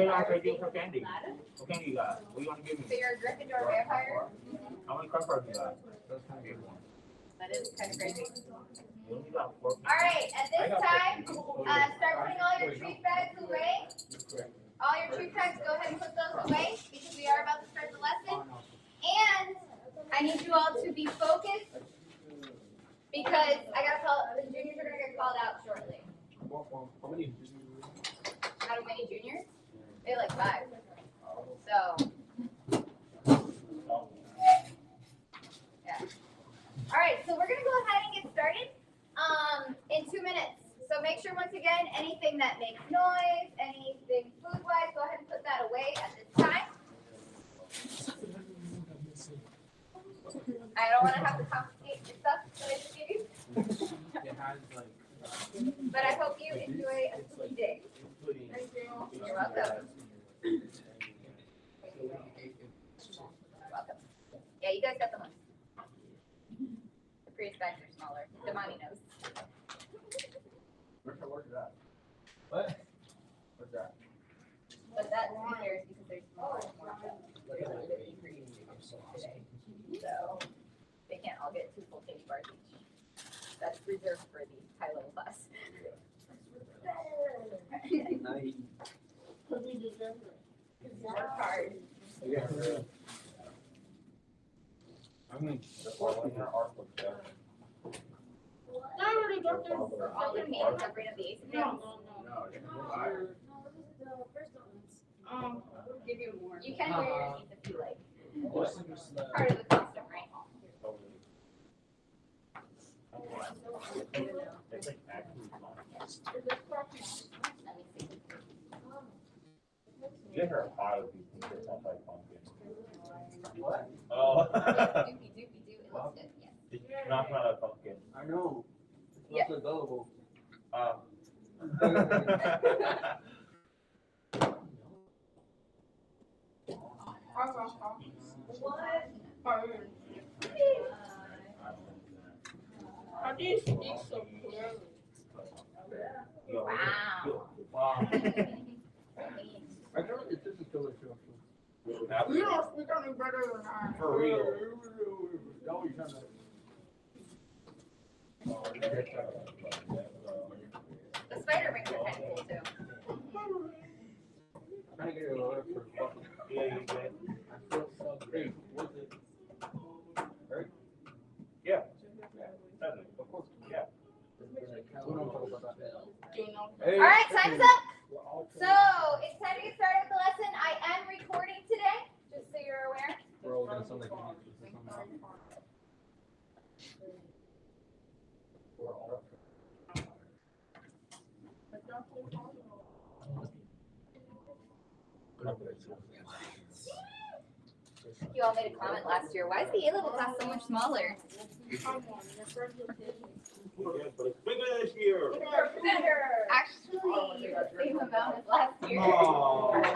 can I do for candy? What candy you got? What do you want to give me? So you're a Gryffindor vampire? How many card cards you got? That is kind of crazy. You got 4. Alright, at this time, start putting all your treat bags away. All your treat bags, go ahead and put those away because we are about to start the lesson. And I need you all to be focused because I gotta call, the juniors are gonna get called out shortly. How many juniors? They have like 5. So, yeah. Alright, so we're gonna go ahead and get started in 2 minutes. So make sure once again, anything that makes noise, anything food-wise, go ahead and put that away at this time. I don't want to have to confiscate your stuff that I just gave you. But I hope you enjoy a spooky day. You're welcome. Welcome. Yeah, you guys got the one. The Prius bags are smaller. Damani knows. Where's that? What? What's that? But that's yours because there's more stuff. Today. So they can't all get 2 full candy bars each. That's reserved for the high level class. Work hard. I mean, the following are for I already got this. All the meetings are bring up the ace. No, Give you more. You can wear your teeth if you like. Part of the custom, right? It's like actually long. Let me see. Get her a pile of these things. It sounds like pumpkin. What? Oh. Doopy doopy doo. It looks good. Yes. It's not a pumpkin. I know. It's Yeah. not available. How do you speak so clearly? Wow. Wow. I feel like it doesn't feel like you. You don't speak any better than I. For real. No, you're trying to. The spider rings are kind of cool too. Trying to get a letter for fucking. Yeah, you did. I feel so great. What's it? Right? Yeah. Of course. Yeah. We don't talk about that. Do you know? Hey, All right, time's up. we're all So it's time to get started with the lesson. I am recording today, just so you're aware. We're all gonna sound like idiots. We're all. You all made a comment last year. Why is the A-level class so much smaller? But it's bigger this year. Actually, the same amount as last year. Oh. Okay, I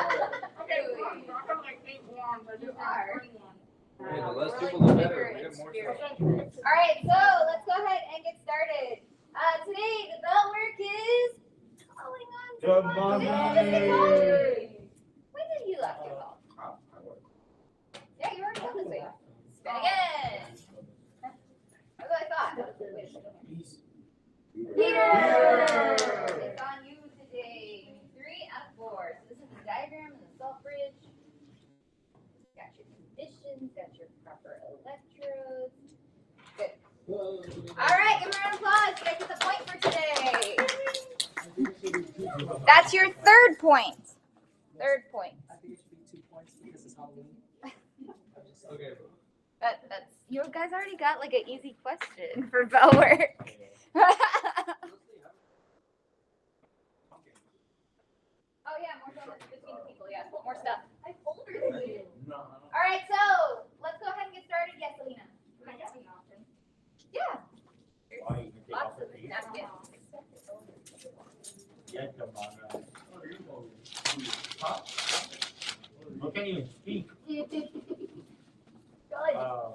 have like 8 wands. I do have 3 wands. Hey, the less Really people, the bigger better. We in get more spirit. stuff. All right, so let's go ahead and get started. Today, the bell work is calling on Damani. When did you last get called? Yeah, you already called this week. Spin again. That's what I thought. Wait a second. Peter! It's on you today. 3 out of 4. So this is the diagram of the salt bridge. Got your conditions, got your proper electrodes. Good. All right, give a round of applause. You guys get the point for today. That's your 3rd point. 3rd point. I think it should be 2 points because it's Halloween. Okay. That's you guys already got like an easy question for bell work. Oh yeah, more donuts between the people. Yeah, more stuff. I'm older than you. All right, so let's go ahead and get started. Yes, Alina. Can I get an option? Yeah. Why you can take Lots off the of feet? napkins. Yeah, come on. Huh? How can you speak? Good. Good. How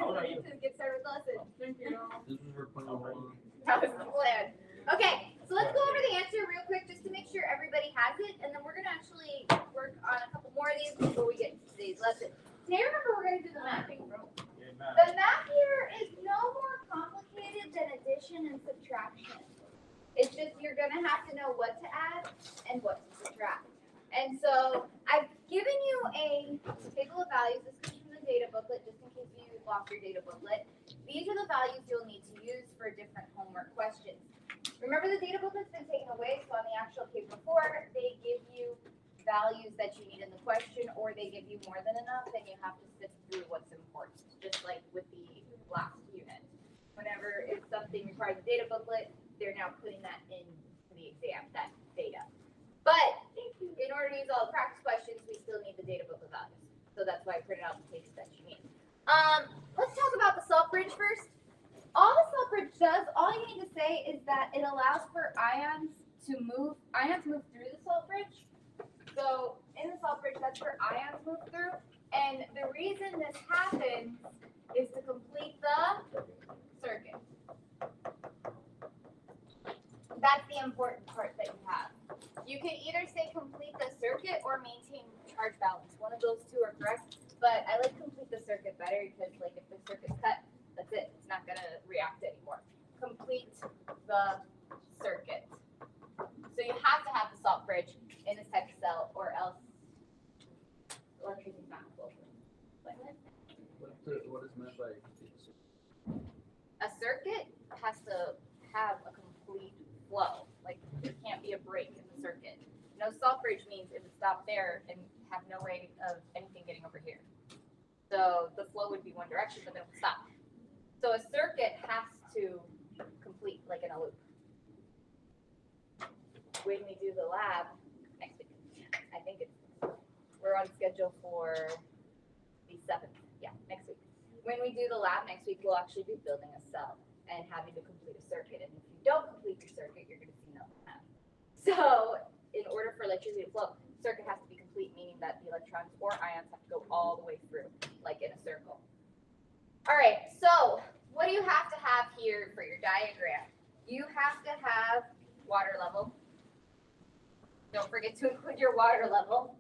old are you? To get started with the lesson. Thank you. This is for playing one. That was the plan. Okay, so let's go over the answer real quick just to make sure It's just you're gonna have to know what to add and what to subtract. And so I've given you a table of values. This comes from the data booklet, just in case you lost your data booklet. These are the values you'll need to use for different homework questions. Remember, the data booklet's been taken away, so on the actual page before, they give you values that you need in the question, or they give you more than enough, and you have to sift through what's important, just like with the last unit. Whenever it's something requires a data booklet, they're now putting that into the exam, that data. But in order to use all the practice questions, we still need the data booklet values. So that's why I printed out the pages that you need. Let's talk about the salt bridge first. All the salt bridge does, all you need to say is that it allows for ions move through the salt bridge. So in the salt bridge, that's where ions move through. And the reason this happens is to complete the circuit. That's the important part that you have. You can either say complete the circuit or maintain charge balance. One of those two are correct, but I like complete the circuit better because, like, if the circuit's cut, that's it. It's not going to react anymore. Complete the circuit. So you have to have the salt bridge in this type of cell, or else electricity is not flowing. What is meant by A circuit has to have a complete flow. Like, there can't be a break in the circuit. No salt bridge means it would stop there and have no way of anything getting over here. So the flow would be one direction, but then it would stop. So a circuit has to complete, like in a loop. When we do the lab next week, I think we're on schedule for the 7th. Yeah, next week. When we do the lab next week, we'll actually be building a cell and having to complete a circuit. And if you don't complete your circuit, you're going to see nothing happen. So in order for electricity to flow, the circuit has to be complete, meaning that the electrons or ions have to go all the way through, like in a circle. All right, so what do you have to have here for your diagram? You have to have water level. Don't forget to include your water level.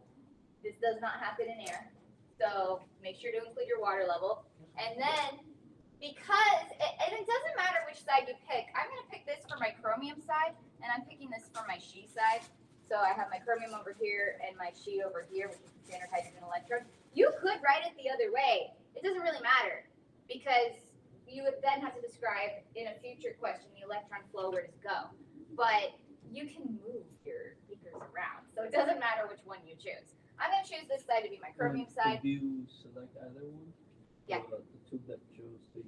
This does not happen in air. So make sure to include your water level. And then, because, and it doesn't matter which side you pick, I'm going to pick this for my chromium side, and I'm picking this for my She side. So I have my chromium over here and my She over here, which is the standard hydrogen electrode. You could write it the other way. It doesn't really matter, because you would then have to describe in a future question the electron flow, where does it go. But you can move your beakers around, so it doesn't matter which one you choose. I'm going to choose this side to be my chromium side. If you select either one? Yeah. The tube that shows the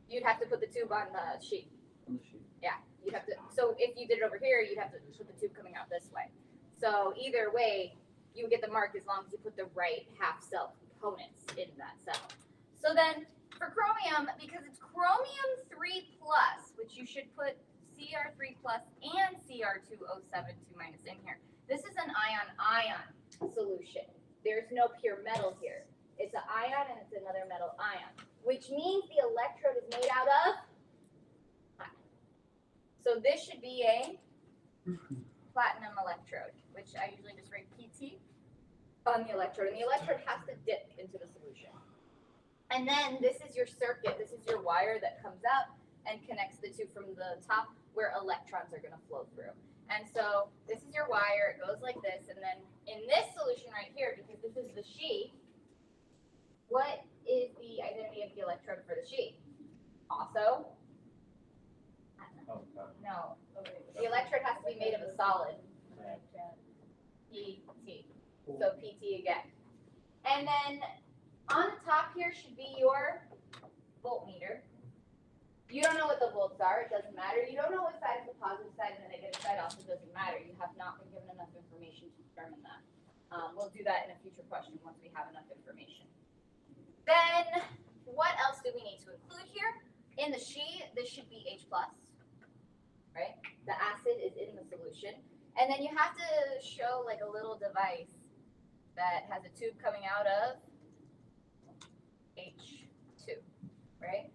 You'd have to put the tube on the sheet. on the sheet. Yeah, you'd have to. So if you did it over here, you'd have to put the tube coming out this way. So either way, you would get the mark as long as you put the right half cell components in that cell. So then for chromium, because it's chromium 3+, which you should put Cr3+ and Cr2O7 2- in here. This is an ion-ion solution. There's no pure metal here. It's an ion and it's another metal ion, which means the electrode is made out of platinum. So this should be a platinum electrode, which I usually just write PT on the electrode. And the electrode has to dip into the solution. And then this is your circuit. This is your wire that comes out and connects the two from the top where electrons are going to flow through. And so this is your wire. It goes like this. And then in this solution right here, because this is the She, what is the identity of the electrode for the She? Also, no, the electrode has to be made of a solid. PT. So PT again. And then on the top here should be your voltmeter. You don't know what the volts are, it doesn't matter. You don't know what side is the positive side and the negative side, also doesn't matter. You have not been given enough information to determine that. We'll do that in a future question once we have enough information. Then, what else do we need to include here? In the She, this should be H+, right? The acid is in the solution. And then you have to show like a little device that has a tube coming out of H2, right?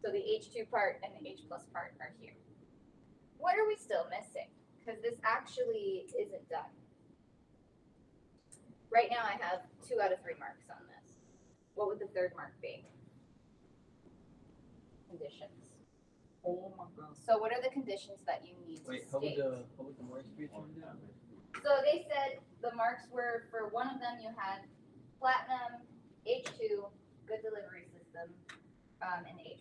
So the H2 part and the H+ part are here. What are we still missing? Because this actually isn't done. Right now I have 2 out of 3 marks on this. What would the third mark be? Conditions. Oh my god. So what are the conditions that you need to Wait, state? how would the marks be turned out? So they said the marks were, for one of them, you had platinum, H2, good delivery system, and H+.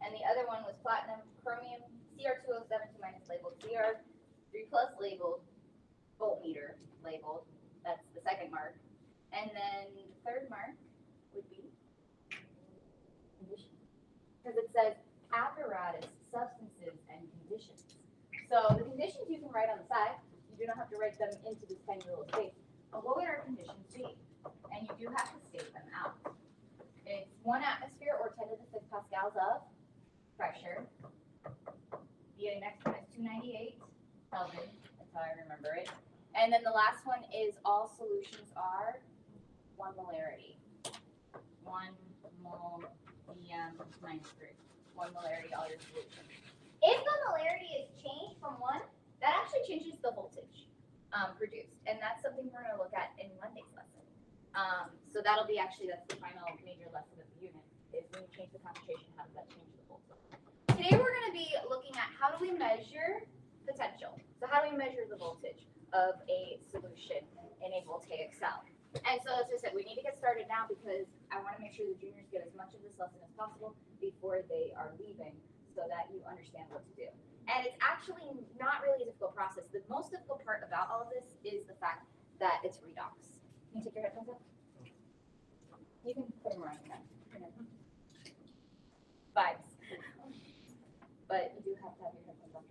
And the other one was platinum, chromium, Cr2O72 minus labeled, Cr3+ labeled, voltmeter labeled. That's the second mark. And then the third mark would be condition. Because it says apparatus, substances, and conditions. So the conditions you can write on the side. You do not have to write them into this tiny little space. But what would our conditions be? And you do have to state them out. It's 1 atmosphere or 10 to the 6 pascals of pressure. The next one is 298 Kelvin. That's how I remember it. And then the last one is all solutions are 1 molarity. 1 mol EM minus 3. 1 molarity all your solutions. If the molarity is changed from 1, that actually changes the voltage produced, and that's something we're going to look at in Monday's lesson. So that's the final major lesson of the unit, is when you change the concentration, how does that change the voltage? Today we're going to be looking at how do we measure potential. So how do we measure the voltage of a solution in a voltaic cell? And so as I said, we need to get started now because I want to make sure the juniors get as much of this lesson as possible before they are leaving so that you understand what to do. And it's actually not really a difficult process. The most difficult part about all of this is the fact that it's redox. Can you take your headphones off? You can put them around now. Vibes. But you do have to have your headphones off.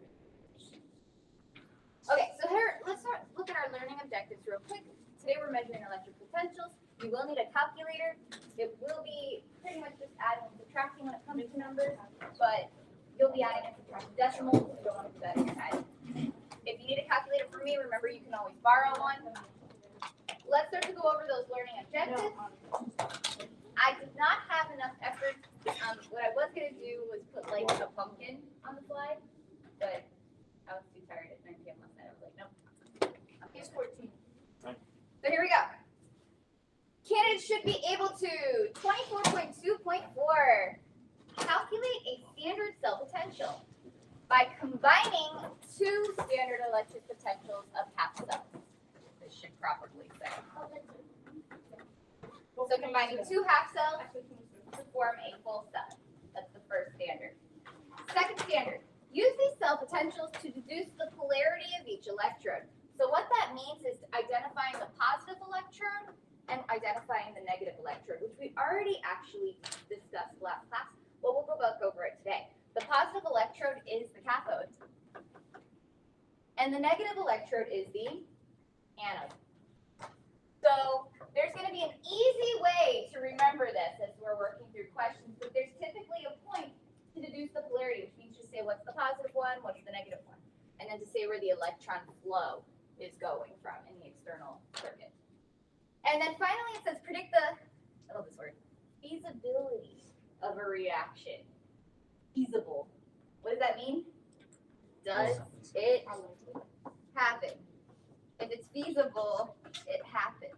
Okay, so here, let's look at our learning objectives real quick. Today we're measuring electric potentials. You will need a calculator. It will be pretty much just adding and subtracting when it comes to numbers, but you'll be adding and subtracting decimals. You don't want to do that in your head. If you need a calculator from me, remember you can always borrow one. Let's start to go over those learning objectives. I did not have enough effort. What I was going to do was put like a pumpkin on the slide, but I was too tired at 9 p.m. last night. I was like, nope. Here's 14. So here we go. Candidates should be able to 24.2.4. Calculate a standard cell potential by combining 2 standard electric potentials of half cells. This should properly say. So combining 2 half cells to form a full cell. That's the first standard. Second standard, use these cell potentials to deduce the polarity of each electrode. So what that means is identifying the positive electron and identifying the negative electrode, which we already actually discussed last class. Well, we'll go back over it today. The positive electrode is the cathode, and the negative electrode is the anode. So there's going to be an easy way to remember this as we're working through questions, but there's typically a point to deduce the polarity, which means to say what's the positive one, what's the negative one, and then to say where the electron flow is going from in the external circuit. And then finally it says predict the, I love this word, feasibility of a reaction. Feasible. What does that mean? Does it happen? If it's feasible, it happens.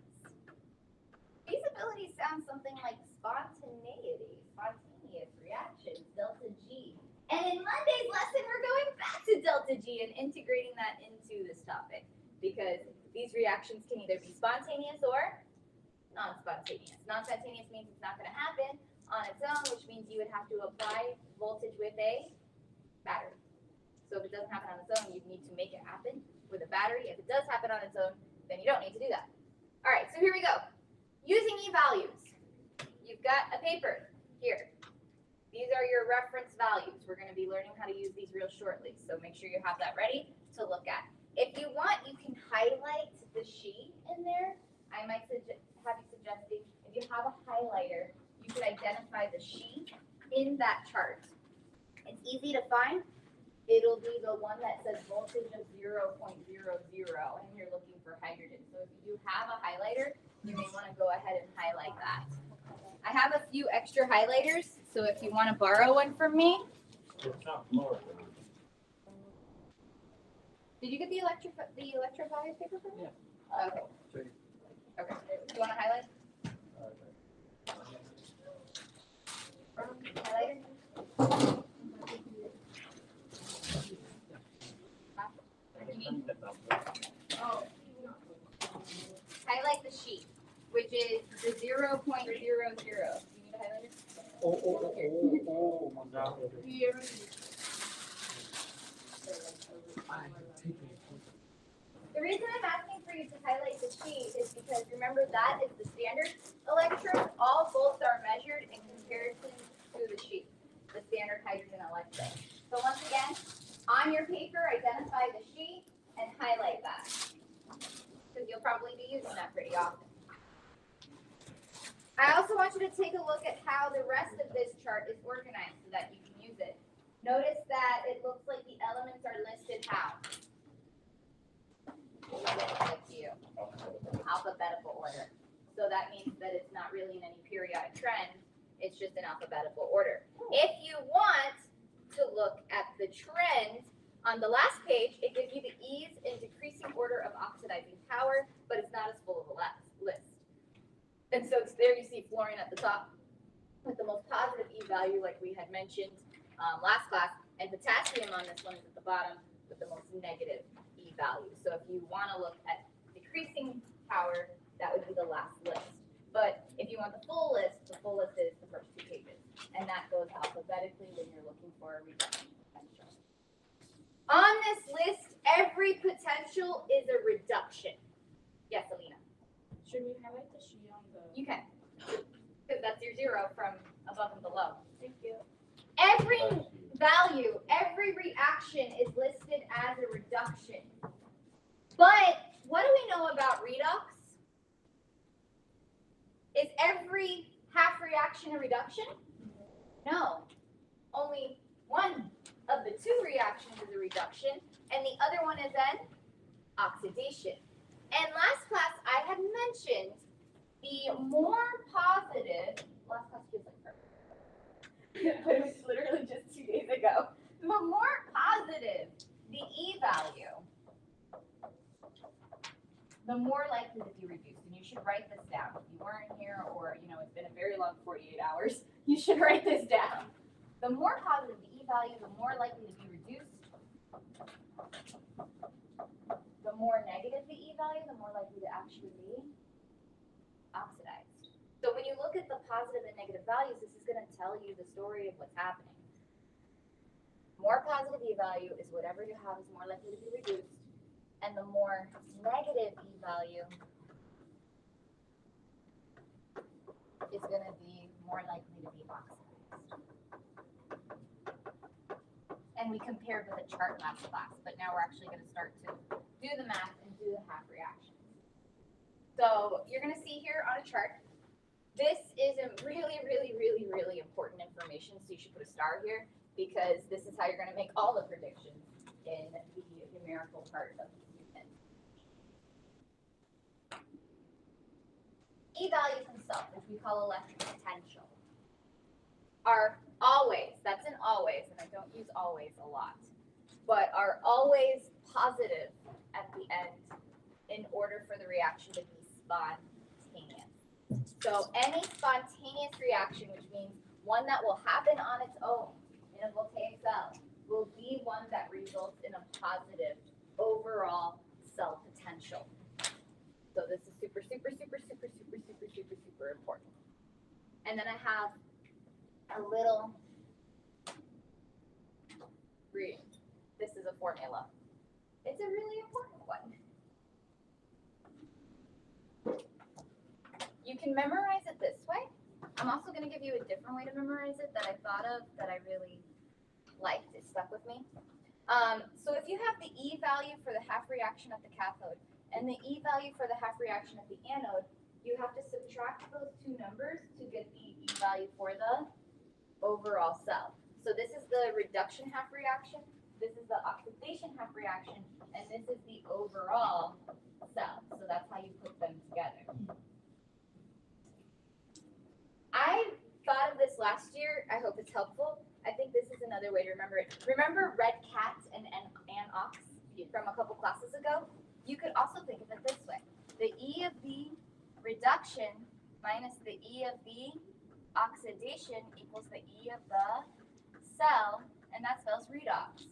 Feasibility sounds something like spontaneity, spontaneous reactions, delta G. And in Monday's lesson, we're going back to delta G and integrating that into this topic because these reactions can either be spontaneous or non-spontaneous. Non-spontaneous means it's not going to happen on its own, which means you would have to apply voltage with a battery. So if it doesn't happen on its own, you need to make it happen with a battery. If it does happen on its own, then you don't need to do that. All right, so here we go. Using E-values. You've got a paper here. These are your reference values. We're going to be learning how to use these real shortly, so make sure you have that ready to look at. If you want, you can highlight the sheet in there. I might have you suggesting, if you have a highlighter, you could identify the sheet in that chart. It's easy to find. It'll be the one that says voltage of 0.00, and you're looking for hydrogen. So if you do have a highlighter, you may want to go ahead and highlight that. I have a few extra highlighters, so if you want to borrow one from me. Did you get the electro values paper from me? Yeah. Okay. Okay. Do you want to highlight? Highlighter? Here. The reason I'm asking for you to highlight the sheet is because remember that is the standard electrode. All volts are measured in comparison to the sheet, the standard hydrogen electrode. So once again, on your paper, identify the sheet and highlight that because you'll probably be using that pretty often. I also want you to take a look at how the rest of this chart is organized so that you can use it. Notice that it looks like the elements are listed how? Like you. Alphabetical order. So that means that it's not really in any periodic trend, it's just in alphabetical order. If you want to look at the trend on the last page, it gives you the E's in decreasing order of oxidizing power, but it's not as full of a list. And so it's there you see fluorine at the top with the most positive E value like we had mentioned last class, and potassium on this one is at the bottom with the most negative E value. So if you want to look at decreasing power, that would be the last list. But if you want the full list is the first 2 pages. And that goes alphabetically when you're looking for a reduction potential. On this list, every potential is a reduction. Yes, Alina? Should we highlight the sheet on the? You can. Because that's your 0 from above and below. Thank you. Every value, every reaction is listed as a reduction. But what do we know about redox? Is every half reaction a reduction? No. Only one of the 2 reactions is a reduction, and the other one is an oxidation. And last class, I had mentioned the more positive, last class feels like perfect. But it was literally just 2 days ago. The more positive the E value, the more likely to be reduced. And you should write this down. If you weren't here or, it's been a very long 48 hours, you should write this down. The more positive the E value, the more likely to be reduced. The more negative the E value, the more likely to actually be oxidized. So when you look at the positive and negative values, this is going to tell you the story of what's happening. More positive E value is whatever you have is more likely to be reduced. And the more negative E value is going to be more likely to be oxidized. And we compared with a chart last class, but now we're actually going to start to do the math and do the half reactions. So you're going to see here on a chart, this is a really, really, really, really important information, so you should put a star here, because this is how you're going to make all the predictions in the numerical part of the unit. E values themselves, which we call electric potential, are always, that's an always, and I don't use always a lot, but are always positive at the end in order for the reaction to be spontaneous. So any spontaneous reaction, which means one that will happen on its own in a voltaic cell, will be one that results in a positive overall cell potential. So this is super, super, super, super, super, super, super, super important. And then I have a little read. This is a formula. It's a really important one. You can memorize it this way. I'm also going to give you a different way to memorize it that I thought of that I really liked. It stuck with me. So if you have the E value for the half reaction at the cathode and the E value for the half reaction at the anode, you have to subtract those 2 numbers to get the E value for the overall cell. So this is the reduction half reaction, this is the oxidation half reaction, and this is the overall cell. So that's how you put them together. I thought of this last year. I hope it's helpful. I think this is another way to remember it. Remember red cat and anox from a couple classes ago? You could also think of it this way. The E of the reduction minus the E of the oxidation equals the E of the cell, and that spells redox.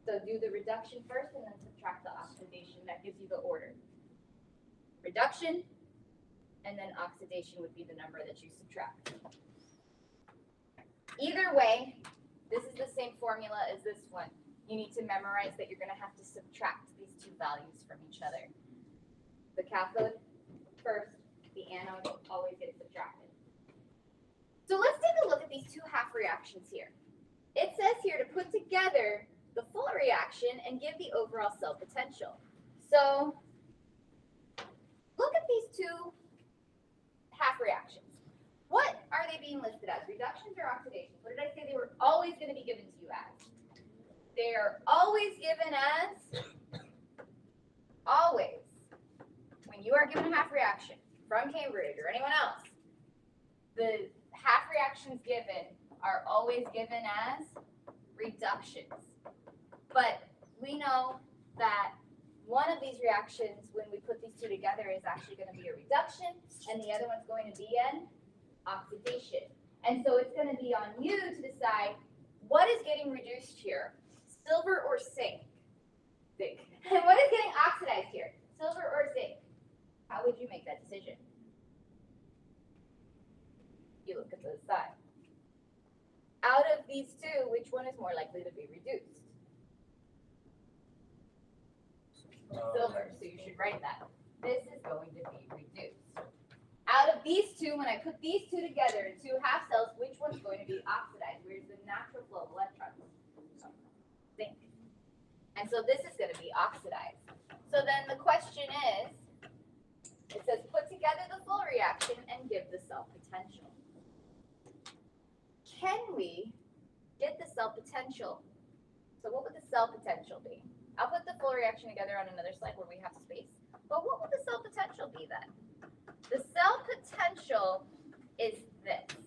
So do the reduction first and then subtract the oxidation. That gives you the order. Reduction, and then oxidation would be the number that you subtract. Either way, This is the same formula as this one. You need to memorize that you're going to have to subtract these two values from each other. The cathode first, the anode always gets subtracted. So let's take a look at these two half reactions here. It says here to put together the full reaction and give the overall cell potential. So look at these two half reactions. What are they being listed as? Reductions or oxidations? What did I say they were always going to be given to you as? They are always given as, always. When you are given a half reaction from Cambridge or anyone else, the half reactions given are always given as reductions. But we know that one of these reactions, when we put these two together, is actually going to be a reduction, and the other one's going to be an oxidation. And so it's going to be on you to decide what is getting reduced here, silver or zinc. And what is getting oxidized here, silver or zinc? How would you make that decision? You look at the side. Out of these two, which one is more likely to be reduced? Silver, so you should write that. This is going to be reduced. Out of these two, when I put these two together in two half cells, which one's going to be oxidized? Where's the natural flow of electrons? Zinc. And so this is going to be oxidized. So then the question is, it says put together the full reaction and give the cell potential. Can we get the cell potential? So what would the cell potential be? I'll put the full reaction together on another slide where we have space. But what would the cell potential be then? The cell potential is this.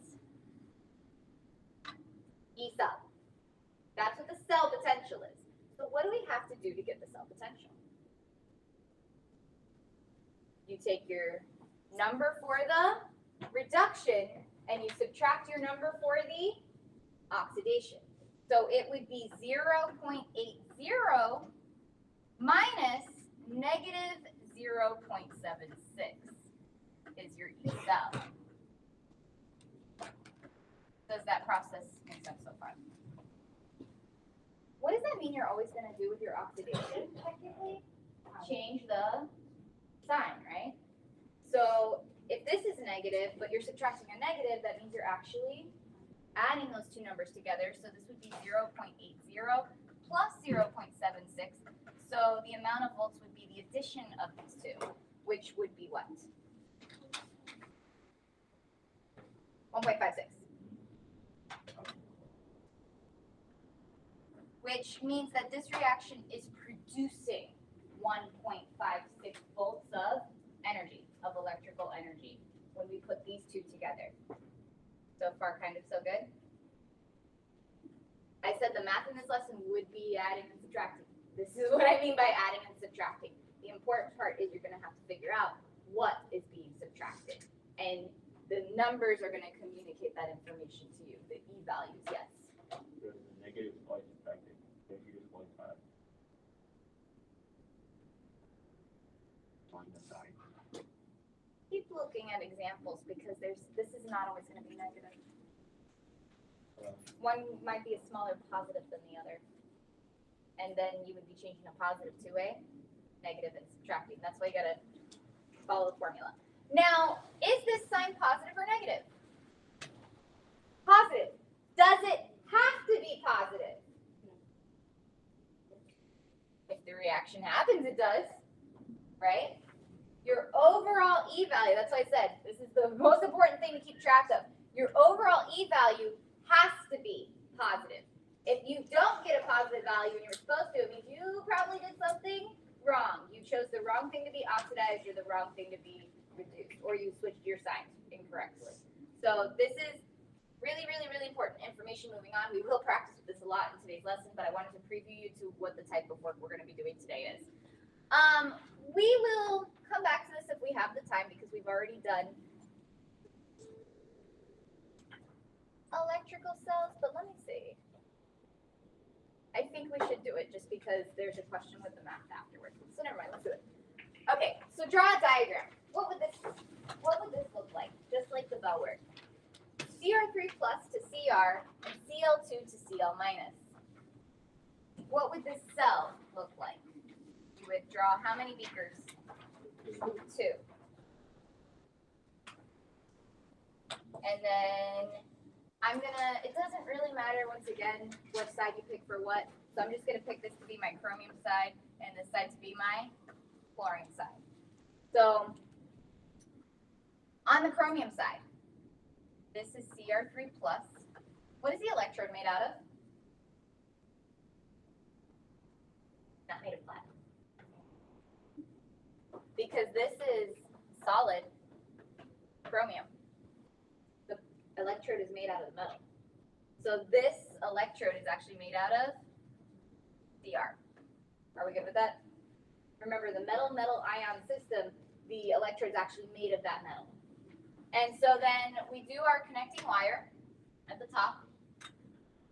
E sub. That's what the cell potential is. So what do we have to do to get the cell potential? You take your number for the reduction and you subtract your number for the oxidation. So it would be 0.80 minus negative 0.76 is your E cell. Does that process make sense so far? What does that mean you're always going to do with your oxidation, technically? Change the sign, right? So if this is negative, but you're subtracting a negative, that means you're actually adding those two numbers together. So this would be 0.80 plus 0.76. So the amount of volts would be the addition of these two, which would be what? 1.56. Which means that this reaction is producing 1.56 volts of energy, of electrical energy, when we put these two together. So far, kind of so good? I said the math in this lesson would be adding and subtracting. This is what I mean by adding and subtracting. The important part is you're going to have to figure out what is being subtracted. And the numbers are going to communicate that information to you, the E values, yes. There's a negative slight subtracting, negative 0.5. On the side. Keep looking at examples because this is not always going to be negative. One might be a smaller positive than the other. And then you would be changing a positive to a negative and subtracting. That's why you got to follow the formula. Now, is this sign positive or negative? Positive. Does it have to be positive? If the reaction happens, it does, right? Your overall E value, that's why I said this is the most important thing to keep track of. Your overall E value has to be positive. If you don't get a positive value and you're supposed to, it means you probably did something wrong. You chose the wrong thing to be oxidized or the wrong thing to be reduced, or you switched your signs incorrectly. So this is really, really, really important information moving on. We will practice with this a lot in today's lesson, but I wanted to preview you to what the type of work we're going to be doing today is. We will come back to this if we have the time because we've already done electrical cells, but let me see. I think we should do it just because there's a question with the math afterwards. So never mind, let's do it. Okay, so draw a diagram. What would this look like? Just like the bell word. Cr3 plus to Cr and Cl2 to Cl minus. What would this cell look like? You would draw how many beakers? 2. And then it doesn't really matter once again what side you pick for what. So I'm just gonna pick this to be my chromium side and this side to be my chlorine side. So on the chromium side, this is Cr3 plus. What is the electrode made out of? Not made of platinum. Because this is solid chromium. The electrode is made out of the metal. So this electrode is actually made out of Cr. Are we good with that? Remember, the metal-metal ion system, the electrode is actually made of that metal. And so then we do our connecting wire at the top.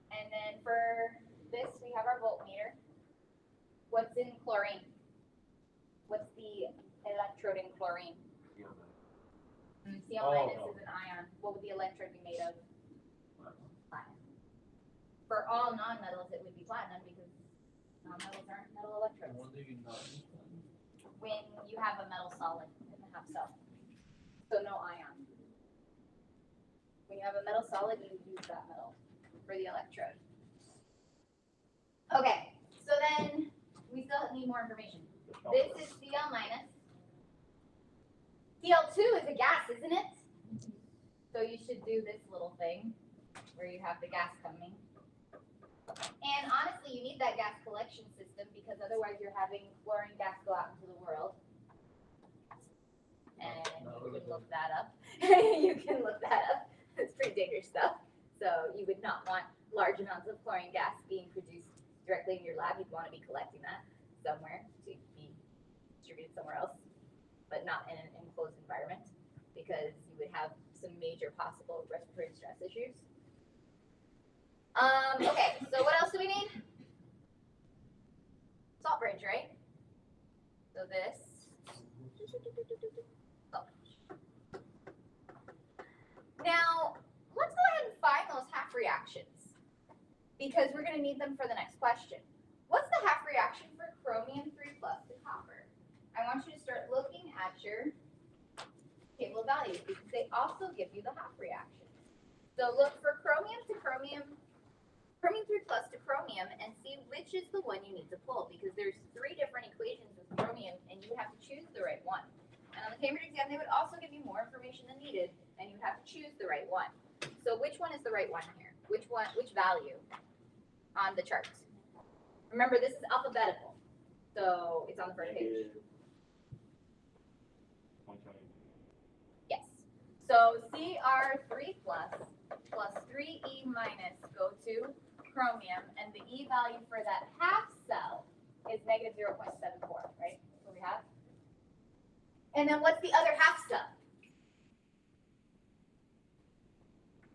And then for this, we have our voltmeter. What's in chlorine? What's the electrode in chlorine? Cl minus is an ion. What would the electrode be made of? Platinum. For all non-metals, it would be platinum because non-metals aren't metal electrodes. When you have a metal solid in the half cell, so no ion. When you have a metal solid, you use that metal for the electrode. Okay, so then we still need more information. This is Cl minus. Cl2 is a gas, isn't it? So you should do this little thing where you have the gas coming. And honestly, you need that gas collection system because otherwise you're having chlorine gas go out into the world. And you can look that up. You can look that up. It's pretty dangerous stuff. So you would not want large amounts of chlorine gas being produced directly in your lab. You'd want to be collecting that somewhere to be distributed somewhere else, but not in an enclosed environment because you would have some major possible respiratory stress issues. Okay, so what else do we need? Salt bridge, right? So this. Salt bridge. Now, let's go ahead and find those half reactions because we're going to need them for the next question. What's the half reaction for chromium 3 plus to copper? I want you to start looking at your table of values because they also give you the half reaction. So look for chromium to chromium 3 plus to chromium and see which is the one you need to pull because there's 3 different equations with chromium and you have to choose the right one. And on the Cambridge exam, they would also give you more information than needed and you have to choose the right one. So which one is the right one here? Which value on the chart? Remember, this is alphabetical, so it's on the first page. Yes. So Cr3 plus 3E minus go to chromium, and the E value for that half cell is negative 0.74, right? That's what we have. And then what's the other half cell?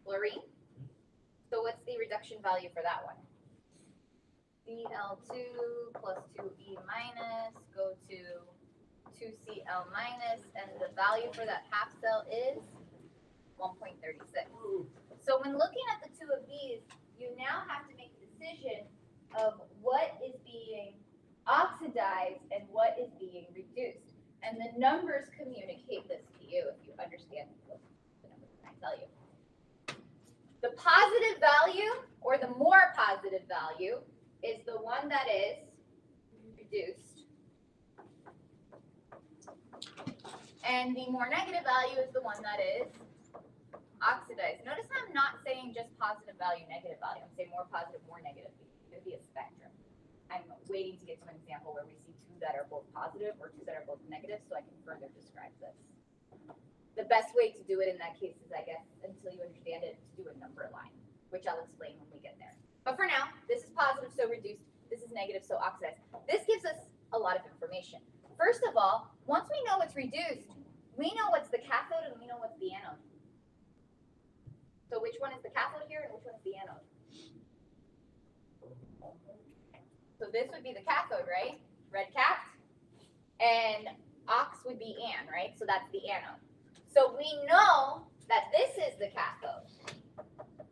Fluorine. So what's the reduction value for that one? Cl2 plus 2E minus go to 2Cl minus, and the value for that half cell is 1.36. So when looking at the 2 of these, you now have to make a decision of what is being oxidized and what is being reduced. And the numbers communicate this to you if you understand what the numbers are trying to tell you. The positive value, or the more positive value, is the one that is reduced. And the more negative value is the one that is oxidized. Notice I'm not saying just positive value, negative value. I'm saying more positive, more negative. It would be a spectrum. I'm waiting to get to an example where we see 2 that are both positive or 2 that are both negative so I can further describe this. The best way to do it in that case is, I guess, until you understand it, to do a number line, which I'll explain when we get there. But for now, this is positive, so reduced. This is negative, so oxidized. This gives us a lot of information. First of all, once we know it's reduced, we know what's the cathode and we know what's the anode. So which one is the cathode here and which one is the anode? So this would be the cathode, right? Red capped. And ox would be an, right? So that's the anode. So we know that this is the cathode.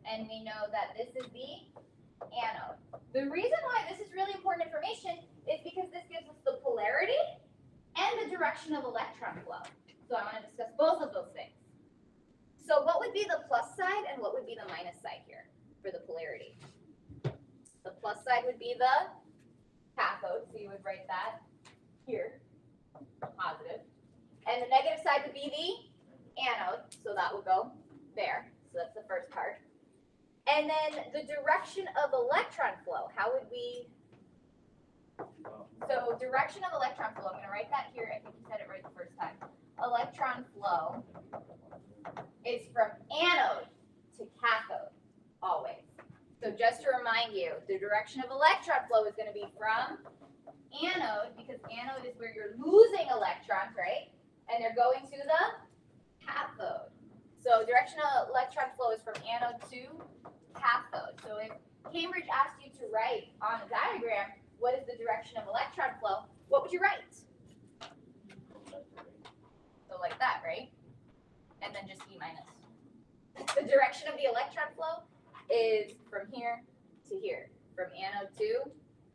And we know that this is the anode. The reason why this is really important information is because this gives us the polarity and the direction of electron flow. So I want to discuss both of those things. So what would be the plus side and what would be the minus side here for the polarity? The plus side would be the cathode, so you would write that here, positive. And the negative side would be the anode, so that will go there. So that's the first part. And then the direction of electron flow, how would we, so direction of electron flow, I'm going to write that here. I think you said it right the first time. Electron flow is from anode to cathode, always. So just to remind you, the direction of electron flow is going to be from anode, because anode is where you're losing electrons, right? And they're going to the cathode. So direction of electron flow is from anode to cathode. So if Cambridge asked you to write on a diagram, what is the direction of electron flow, what would you write? So like that, right? And then just E minus. The direction of the electron flow is from here to here, from anode to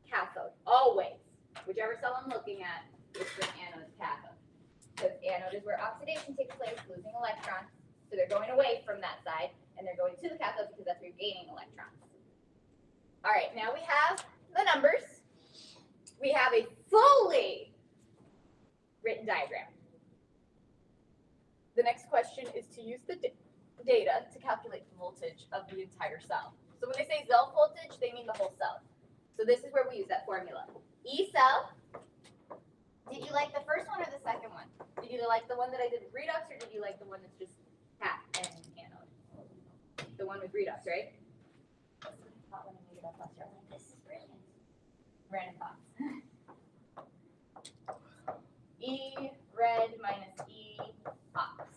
cathode, always. Whichever cell I'm looking at is from anode to cathode. Because anode is where oxidation takes place, losing electrons. So they're going away from that side, and they're going to the cathode because that's where you're gaining electrons. All right, now we have the numbers. We have a fully written diagram. The next question is to use the data to calculate the voltage of the entire cell. So when they say cell voltage, they mean the whole cell. So this is where we use that formula. E cell. Did you like the first one or the second one? Did you like the one that I did with redox, or did you like the one that's just cat and anode? The one with redox, right? That's what I thought when I made it up last year. I'm like, this is brilliant. Random thoughts. E red minus E ox.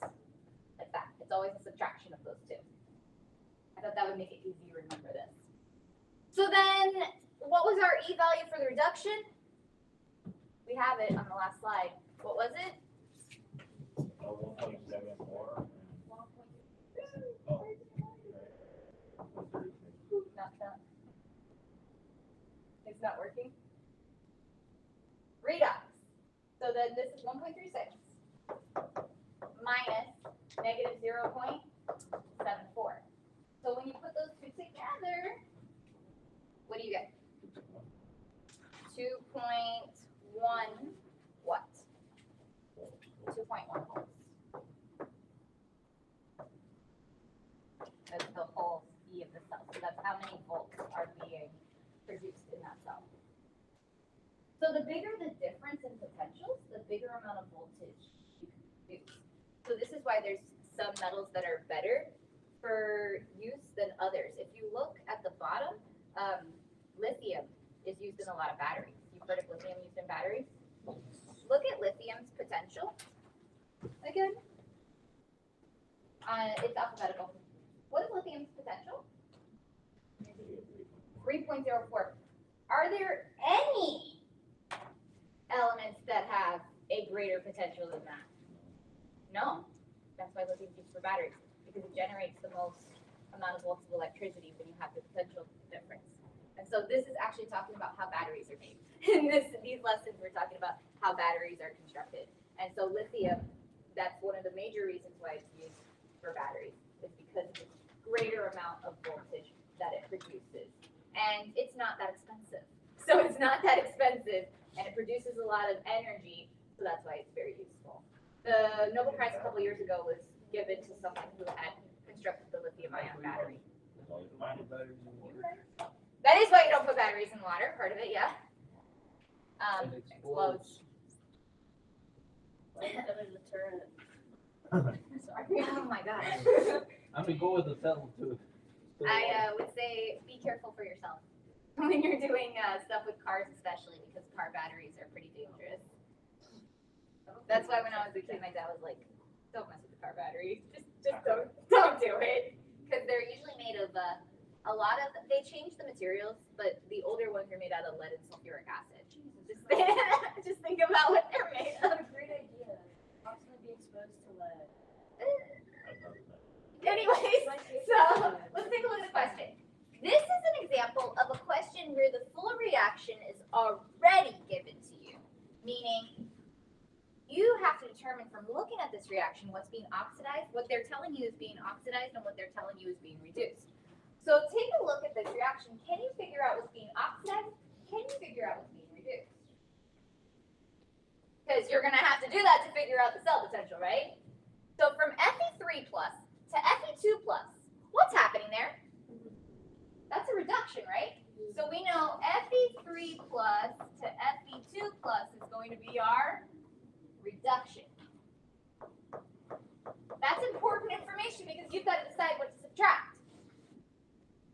Like that. It's always a subtraction of those two. I thought that would make it easy to remember this. So then, what was our E value for the reduction? We have it on the last slide. What was it? 1.74. Not that. It's not working. Redox. So then this is 1.36 minus negative 0.74. So when you put those two together, what do you get? 2.1 what? 2.1 volts. That's the whole E of the cell. So that's how many volts are being produced in that cell. So the bigger the difference in potentials, the bigger amount of voltage you can produce. So this is why there's some metals that are better for use than others. If you look at the bottom, lithium is used in a lot of batteries. You've heard of lithium used in batteries? Look at lithium's potential. Again, it's alphabetical. What is lithium's potential? 3.04. Are there any elements that have a greater potential than that? No. That's why lithium is used for batteries, because it generates the most amount of volts of electricity when you have the potential difference. And so this is actually talking about how batteries are made. In these lessons, we're talking about how batteries are constructed. And so lithium, that's one of the major reasons why it's used for batteries, is because of the greater amount of voltage that it produces. And it's not that expensive. So it's not that expensive, and it produces a lot of energy, so that's why it's very useful. The Nobel Prize a couple years ago was given to someone who had constructed the lithium-ion battery. That is why you don't put batteries in water, part of it, yeah. It Explodes. Sorry. Oh my gosh. I'm gonna go with the settle too. I would say be careful for yourself when you're doing stuff with cars, especially because car batteries are pretty dangerous. That's why when I was a kid, my dad was like, "Don't mess with the car batteries. Just don't do it," because they're usually made of a lot of. They change the materials, but the older ones are made out of lead and sulfuric acid. Just think about what they're made of. Great idea. Possibly be exposed to lead. Anyways, so let's take a look at the question. This is an example of a question where the full reaction is already given to you, meaning you have to determine from looking at this reaction what's being oxidized, what they're telling you is being oxidized, and what they're telling you is being reduced. So take a look at this reaction. Can you figure out what's being oxidized? Can you figure out what's being reduced? Because you're going to have to do that to figure out the cell potential, right? So from Fe3 plus to Fe2 plus, what's happening there? That's a reduction, right? So we know Fe3 plus to Fe2 plus is going to be our reduction. That's important information because you've got to decide what to subtract.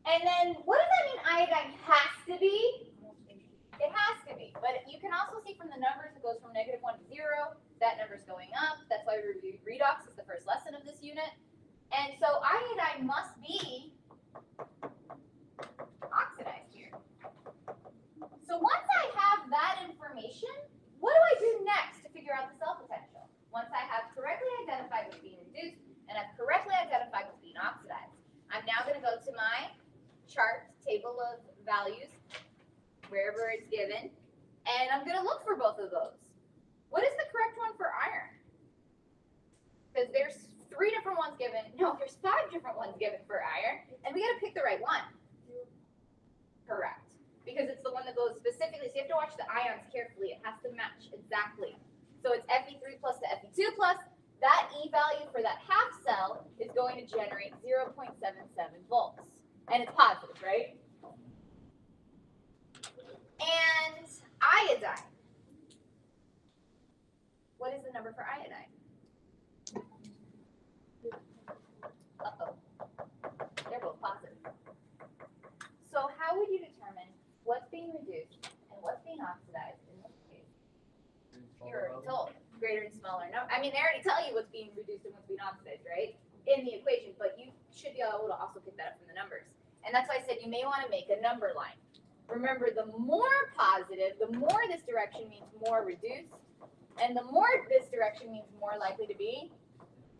And then what does that mean iodine has to be? It has to be. But you can also see from the numbers it goes from -1 to 0. That number's going up. That's why we reviewed redox is the first lesson of this unit. And so iodine must be oxidized here. So once I have that information, what do I do next to figure out the cell potential? Once I have correctly identified what's being reduced and I've correctly identified what's being oxidized, I'm now going to go to my chart, table of values, wherever it's given, and I'm going to look for both of those. What is the correct one for iron? Because there's 3 different ones given. No, there's 5 different ones given for iron, and we got to pick the right one. Correct. Because it's the one that goes specifically, so you have to watch the ions carefully. It has to match exactly. So it's Fe3 plus to Fe2 plus. That E value for that half cell is going to generate 0.77 volts. And it's positive, right? And iodine. What is the number for iodine? Uh-oh. They're both positive. So how would you determine what's being reduced and what's being oxidized in this case? You're already told. Greater and smaller number. I mean, they already tell you what's being reduced and what's being oxidized, right? In the equation, but you should be able to also pick that up from the numbers. And that's why I said you may want to make a number line. Remember, the more positive, the more this direction means more reduced, and the more this direction means more likely to be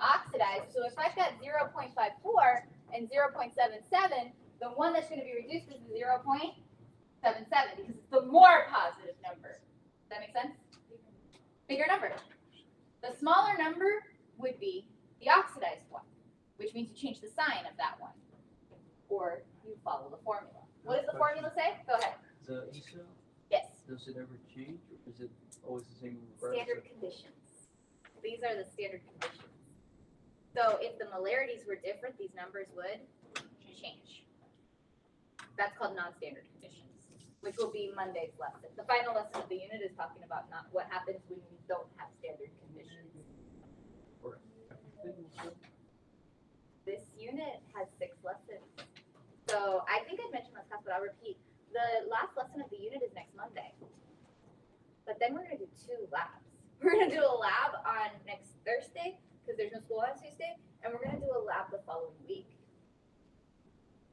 oxidized. So if I've got 0.54 and 0.77, the one that's going to be reduced is the 0.77 because it's the more positive number. Does that make sense? Bigger number. The smaller number would be the oxidized one, which means you change the sign of that one, or you follow the formula. What does the formula say? Go ahead. The E cell, Yes. does it ever change, or is it always the same? Standard conditions. These are the standard conditions. So if the molarities were different, these numbers would change. That's called non-standard conditions, which will be Monday's lesson. The final lesson of the unit is talking about not what happens when we don't have standard conditions. This unit has 6 lessons. So I think I mentioned last class, but I'll repeat. The last lesson of the unit is next Monday. But then we're going to do 2 labs. We're going to do a lab on next Thursday, because there's no school on Tuesday, and we're going to do a lab the following week.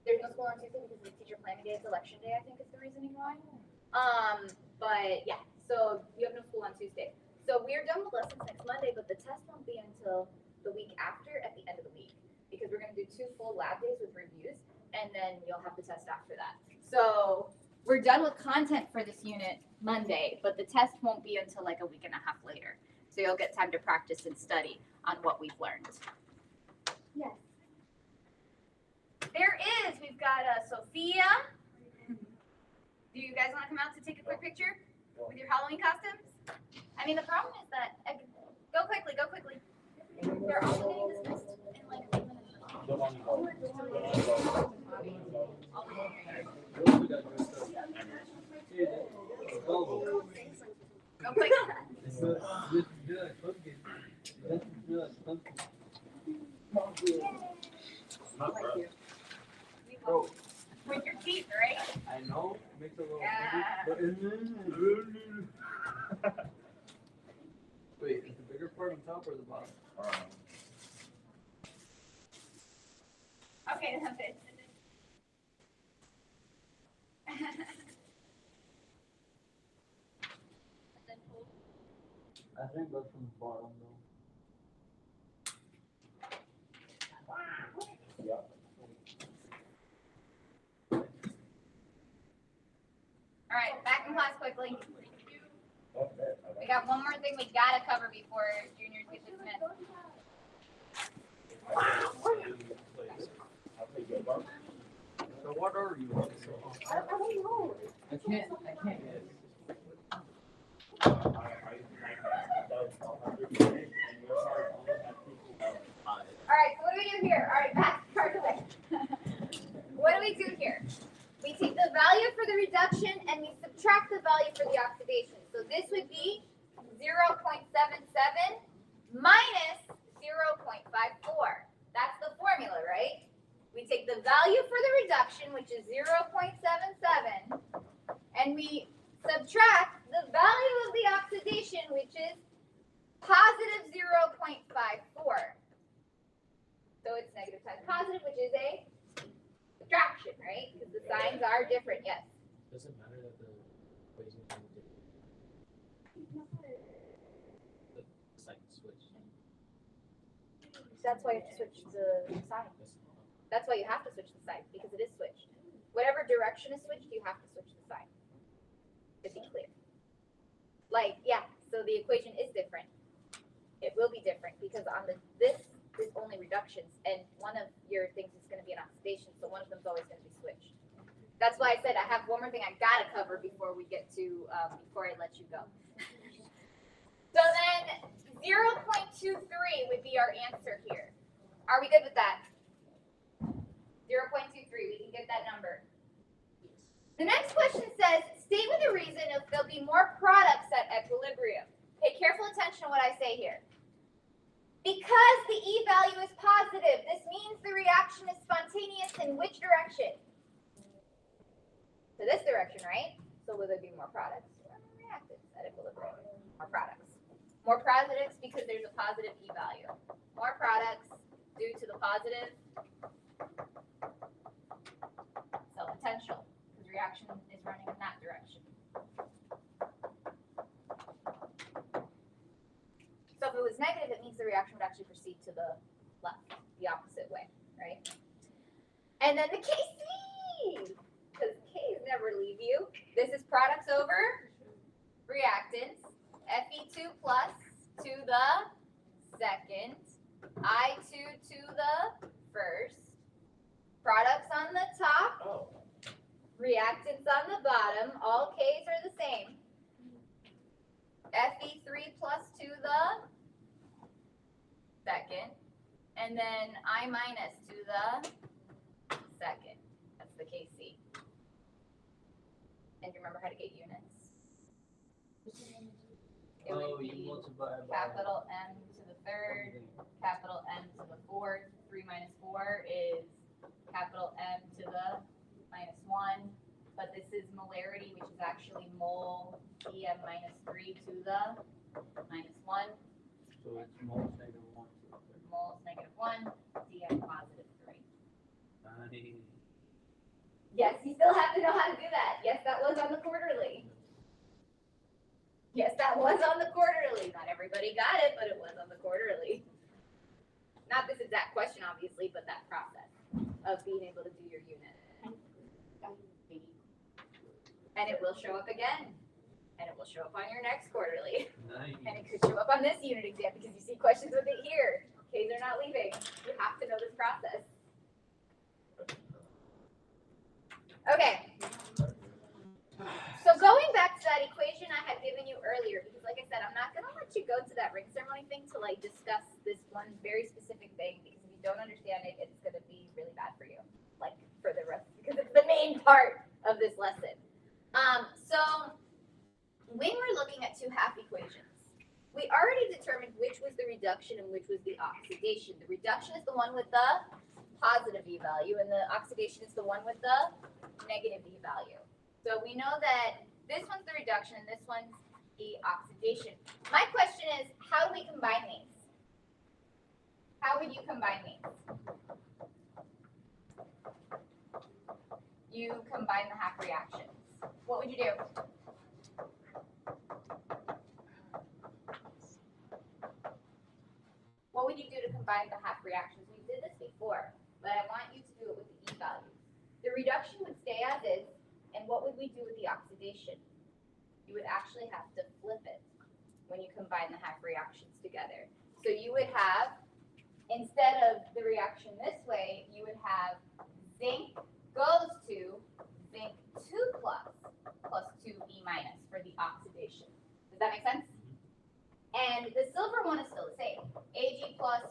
There's no school on Tuesday because it's teacher planning day. It's election day, I think is the reasoning why. But yeah, so you have no school on Tuesday. So we're done with lessons next Monday, but the test won't be until the week after at the end of the week, because we're going to do 2 full lab days with reviews, and then you'll have the test after that. So we're done with content for this unit Monday, but the test won't be until like a week and a half later. So you'll get time to practice and study on what we've learned. Yes. There is, we've got Sophia. Do you guys want to come out to take a quick picture with your Halloween costumes? I mean, the problem is that, go quickly, go quickly. They're also getting dismissed in like a few minutes. Go quick. With your teeth, right? I know, makes a little. Yeah. Wait, is the bigger part on top or the bottom? Okay, that's it. I think that's from the bottom though. All right, back in class quickly. We got one more thing we gotta cover before juniors get dismissed. So what are you? I can't get All right, so what do we do here? All right, back to calculate. What do we do here? We take the value for the reduction and we subtract the value for the oxidation. So this would be 0.77 minus 0.54. That's the formula, right? We take the value for the reduction, which is 0.77, and we subtract the value of the oxidation, which is positive 0.54. So it's negative times positive, which is a subtraction, right? Because the signs are different, yes. Does it matter that the equation is different? The sign switch. That's why you have to switch the sign. That's why you have to switch the sign, because it is switched. Whatever direction is switched, you have to switch the sign. To be clear. Like, yeah, so the equation is different. It will be different because on this is only reductions, and one of your things is going to be an oxidation, so one of them's always going to be switched. That's why I said I have one more thing I gotta cover before we get to before I let you go. So then 0.23 would be our answer here. Are we good with that? 0.23, we can get that number. The next question says, state with a reason if there'll be more products at equilibrium. Pay careful attention to what I say here. Because the E value is positive, this means the reaction is spontaneous in which direction? To this direction, right? So will there be more products or more reactants at equilibrium? More products. More products because there's a positive E value. More products due to the positive cell potential, because reaction is running in that direction. So if it was negative, it means the reaction would actually proceed to the left, the opposite way, right? And then the KC, because K's never leave you. This is products over reactants. Fe2 plus to the second, I2 to the first. Products on the top, reactants on the bottom. All K's are the same. Fe3 plus to the second, and then I minus to the second. That's the KC. And you remember how to get units? It would You be multiply by capital M to the third, capital M to the fourth. 3 minus 4 is capital M to the minus 1. But this is molarity, which is actually mole Dm minus 3 to the minus 1. So it's moles negative 1. Moles negative 1, Dm positive 3. Nice. Yes, you still have to know how to do that. Yes, that was on the quarterly. Yes, that was on the quarterly. Not everybody got it, but it was on the quarterly. Not this exact question, obviously, but that process of being able to do your unit. And it will show up again. And it will show up on your next quarterly. Nice. And it could show up on this unit exam because you see questions with it here. Okay, they're not leaving. You have to know this process. Okay. So going back to that equation I had given you earlier, because like I said, I'm not going to let you go to that ring ceremony thing to like discuss this one very specific thing, because if you don't understand it, it's going to be really bad for you, like for the rest, because it's the main part of this lesson. So when we're looking at two half equations, we already determined which was the reduction and which was the oxidation. The reduction is the one with the positive E value, and the oxidation is the one with the negative E value. So we know that this one's the reduction and this one's the oxidation. My question is, how do we combine these? How would you combine these? You combine the half reactions. What would you do? What would you do to combine the half reactions? We did this before, but I want you to do it with the E value. The reduction would stay as is, and what would we do with the oxidation? You would actually have to flip it when you combine the half reactions together. So you would have, instead of the reaction this way, you would have zinc goes to zinc 2 plus 2E minus for the oxidation. Does that make sense? And the silver one is still the same. Ag plus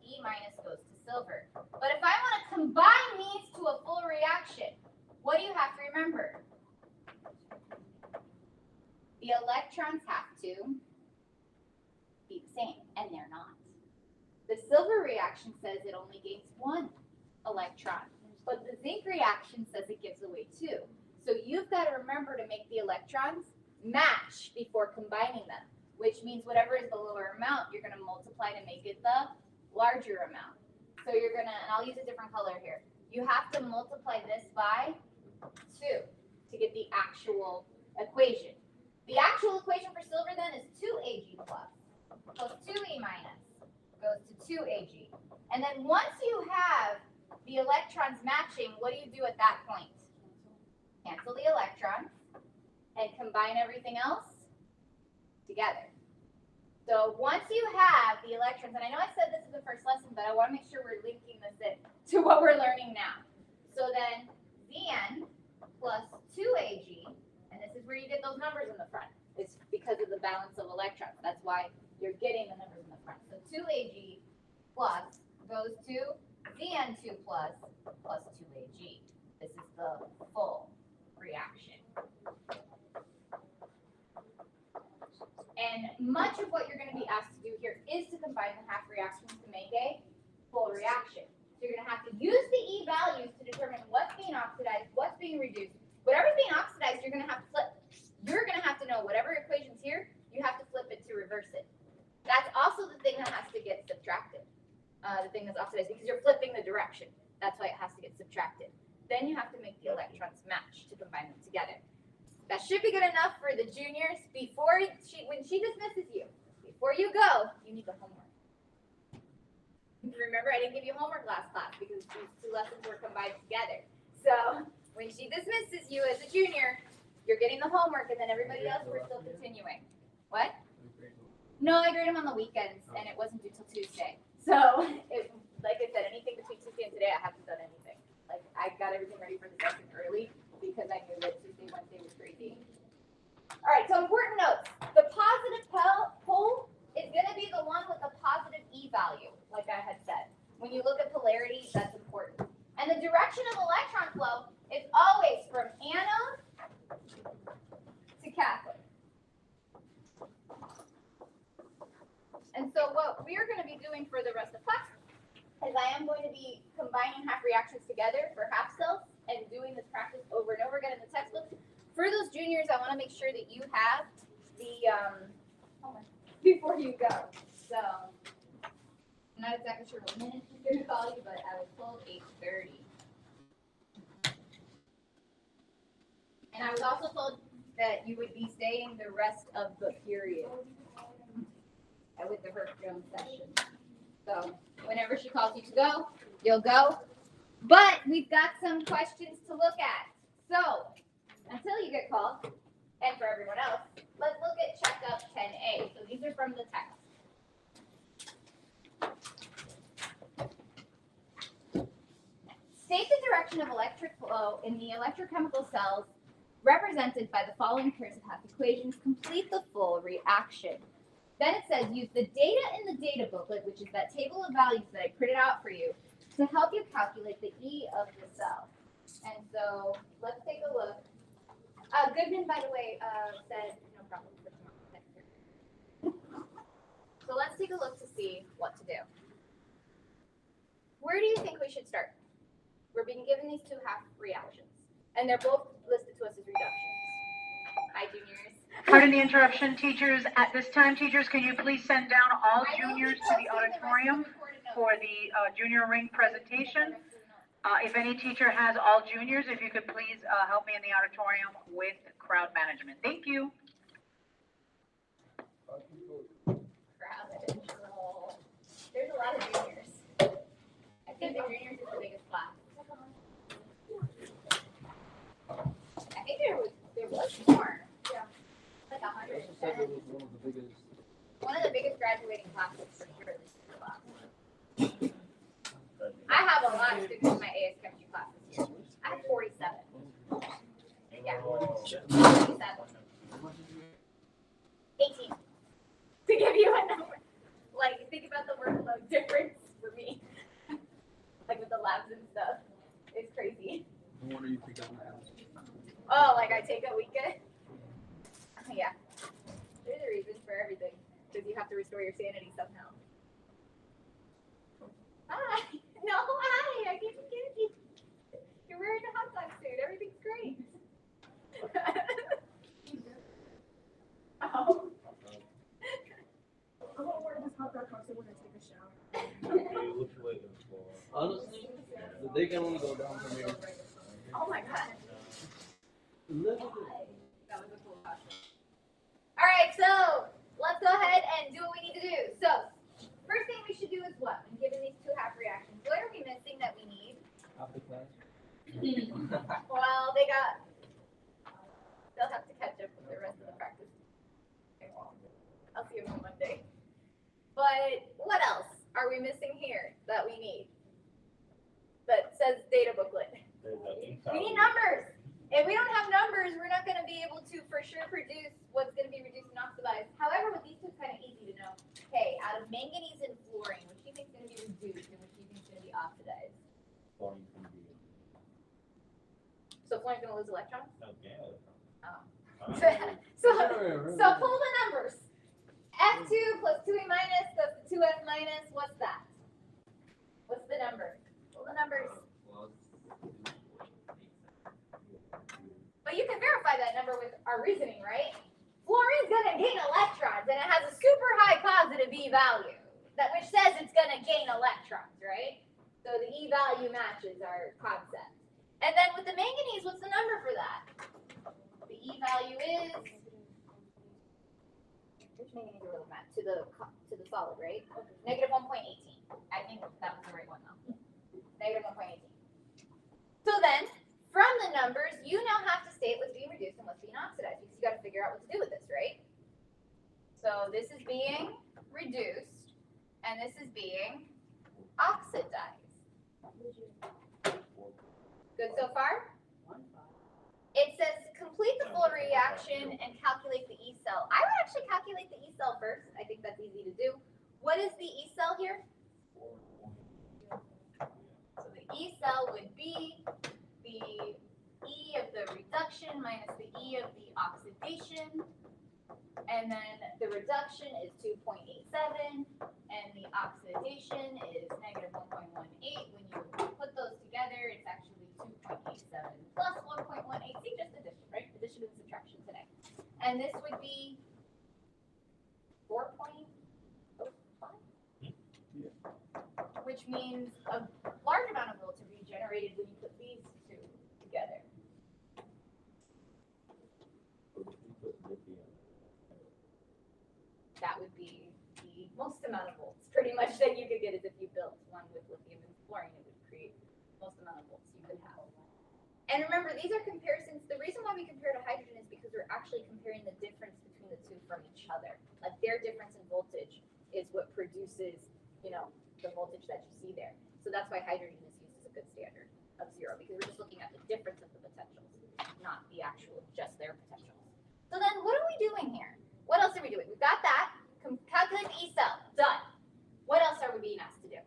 E minus goes to silver. But if I want to combine these to a full reaction, what do you have to remember? The electrons have to be the same, and they're not. The silver reaction says it only gains 1 electron, but the zinc reaction says it gives away 2. So you've got to remember to make the electrons match before combining them, which means whatever is the lower amount, you're going to multiply to make it the larger amount. So you're going to, and I'll use a different color here. You have to multiply this by 2 to get the actual equation. The actual equation for silver then is 2Ag plus 2E minus goes to 2Ag. And then once you have the electrons matching, what do you do at that point? Cancel the electrons and combine everything else together. So once you have the electrons, and I know I said this is the first lesson, but I want to make sure we're linking this in to what we're learning now. So then Zn plus 2Ag, and this is where you get those numbers in the front. It's because of the balance of electrons. That's why you're getting the numbers in the front. So 2Ag plus goes to Zn2 plus 2Ag. This is the full reaction. And much of what you're going to be asked to do here is to combine the half reactions to make a full reaction. So you're going to have to use the E values to determine what's being oxidized, what's being reduced. Whatever's being oxidized, you're going to have to flip. You're going to have to know whatever equation's here, you have to flip it to reverse it. That's also the thing that has to get subtracted, the thing that's oxidized, because you're flipping the direction. That's why it has to get subtracted. Then you have to make the electrons match to combine them together. That should be good enough for the juniors before when she dismisses you. Before you go, you need the homework. Remember, I didn't give you homework last class because these 2 lessons were combined together. So when she dismisses you as a junior, you're getting the homework, and then everybody else, we're still continuing. What? No, I grade them on the weekends, and it wasn't due till Tuesday. So, like I said, anything between Tuesday and today, I haven't done anything. Like, I got everything ready for the lesson early because I knew that Tuesday, Wednesday was crazy. All right, so important notes. The positive pole is going to be the one with the positive E value, like I had said. When you look at polarity, that's important. And the direction of electron flow is always from anode to cathode. And so what we're going to be doing for the rest of class is I am going to be combining half reactions together for half cells and doing this practice over and over again in the textbook. For those juniors, I want to make sure that you have the before you go. So I'm not exactly sure what minute she's going to call you, but I was told 8:30. And I was also told that you would be staying the rest of the period with the Herc Jones session. So whenever she calls you to go, you'll go. But we've got some questions to look at. So until you get called, and for everyone else, let's look at checkup 10A. So these are from the text. State the direction of electric flow in the electrochemical cells represented by the following pairs of half equations. Complete the full reaction. Then it says use the data in the data booklet, which is that table of values that I printed out for you, to help you calculate the E of the cell. And so let's take a look. Goodman, by the way, said no problem. So let's take a look to see what to do. Where do you think we should start? We're being given these 2 half reactions, and they're both listed to us as reductions. Hi, juniors. Pardon the interruption, teachers. At this time, teachers, can you please send down all juniors to the auditorium for the junior ring presentation? If any teacher has all juniors, if you could please help me in the auditorium with crowd management. Thank you. Crowd control. There's a lot of juniors. I think the juniors is the biggest class. I think there more. Yeah. Like 100. She said it was one of the biggest. One of the biggest graduating classes for sure this year class. I have a lot of students in my AS chemistry class this year. I have 47. Yeah. 47. 18. To give you a number. Like, think about the workload difference for me. Like with the labs and stuff. It's crazy. No wonder you think I'm gonna ask. Oh, like I take a weekend? Yeah. There's a reason for everything. Because you have to restore your sanity somehow. Hi. No, hi. I can't get you. You're wearing a hot dog suit. Everything's great. Oh. I won't wear this hot dog costume when I take a shower. What you waiting for? Honestly, they can only go down from here. Oh my god. Look at it. That was a cool costume. All right, so let's go ahead and do what we need to do. So, first thing we should do is what? When given these two half reactions, what are we missing that we need? After class. Well, they'll have to catch up with the rest of the practice. I'll see them on Monday. But what else are we missing here that we need? That says data booklet. We need numbers. If we don't have numbers, we're not going to be able to for sure produce what's going to be reduced and oxidized. However, with these two, it's kind of easy to know. Hey, out of manganese and fluorine, which do you think is going to be reduced and which do you think is going to be oxidized? So fluorine's going to lose electrons? Oh. So pull the numbers. F2 plus 2e minus goes to 2f minus. What's that? What's the number? Pull the numbers. But you can verify that number with our reasoning, right? Fluorine's going to gain electrons, and it has a super high positive E value, which says it's going to gain electrons, right? So the E value matches our concept. And then with the manganese, what's the number for that? The E value is, which manganese are we looking at? To the solid, right? Negative 1.18. I think that was the right one though. Negative 1.18. So then, from the numbers, you now have to state what's being reduced and what's being oxidized, because you got to figure out what to do with this, right? So this is being reduced, and this is being oxidized. Good so far? It says complete the full reaction and calculate the E cell. I would actually calculate the E cell first. I think that's easy to do. What is the E cell here? So the E cell would be the E of the reduction minus the E of the oxidation. And then the reduction is 2.87 and the oxidation is negative 1.18. When you put those together, it's actually 2.87 plus 1.18. See, just addition, right? Addition and subtraction today. And this would be 4.05, which means a large amount of voltage will be generated when you put these two together. That would be the most amount of volts, pretty much, that you could get is if you built one with lithium and fluorine, it would create the most amount of volts you could have. And remember, these are comparisons. The reason why we compare to hydrogen is because we're actually comparing the difference between the two from each other. Like their difference in voltage is what produces, the voltage that you see there. So that's why hydrogen is used as a good standard of 0, because we're just looking at the difference of the potentials, not the actual, just their potentials. So then what are we doing here? What else are we doing? We've got that. Calculate the E cell. Done. What else are we being asked to do?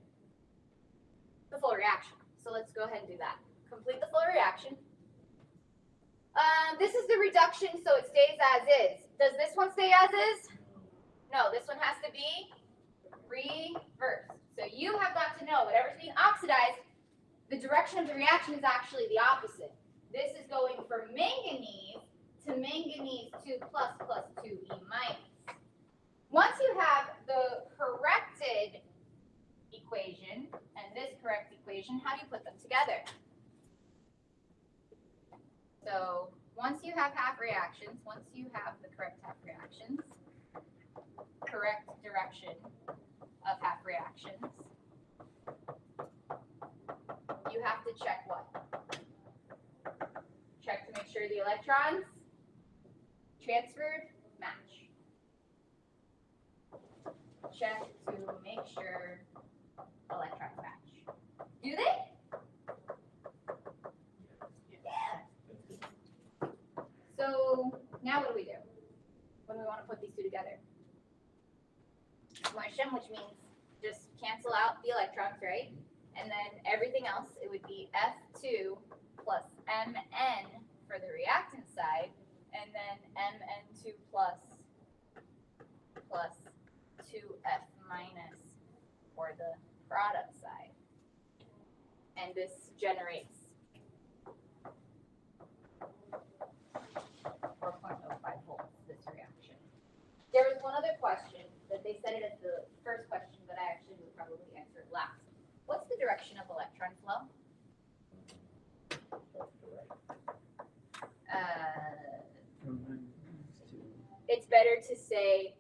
The full reaction. So let's go ahead and do that. Complete the full reaction. This is the reduction, so it stays as is. Does this one stay as is? No, this one has to be reversed. So you have got to know whatever's being oxidized, the direction of the reaction is actually the opposite. This is going from manganese to manganese 2 plus plus 2e minus. Once you have the corrected equation and this correct equation, how do you put them together? So once you have half reactions, once you have the correct half reactions, correct direction of half reactions, you have to check what? Check to make sure the electrons transferred, match. Check to make sure electrons match. Do they? Yeah. So now what do we do? When we want to put these two together? Motion, which means just cancel out the electrons, right? And then everything else, it would be F2 plus Mn for the reactant side, and then Mn2 plus 2F minus for the product side. And this generates 4.05 volts, this reaction. There was one other question that they said it as the first question, but I actually would probably answer it last. What's the direction of electron flow? It's better to say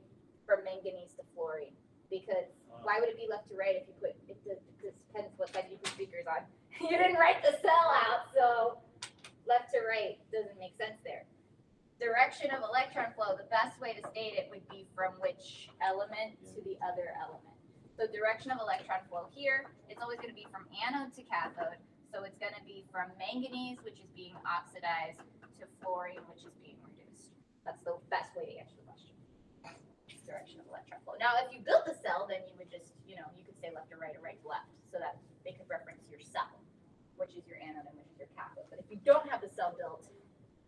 from manganese to fluorine, because why would it be left to right if you put it? Depends what side you put speakers on. You didn't write the cell out, so left to right doesn't make sense there. Direction of electron flow, the best way to state it would be from which element to the other element. So direction of electron flow here, it's always going to be from anode to cathode. So it's going to be from manganese, which is being oxidized, to fluorine, which is being reduced. That's the best way to answer the question. Direction of electron flow. Now, if you built the cell, then you would just, you could say left to right or right to left, so that they could reference your cell, which is your anode and which is your cathode. But if you don't have the cell built,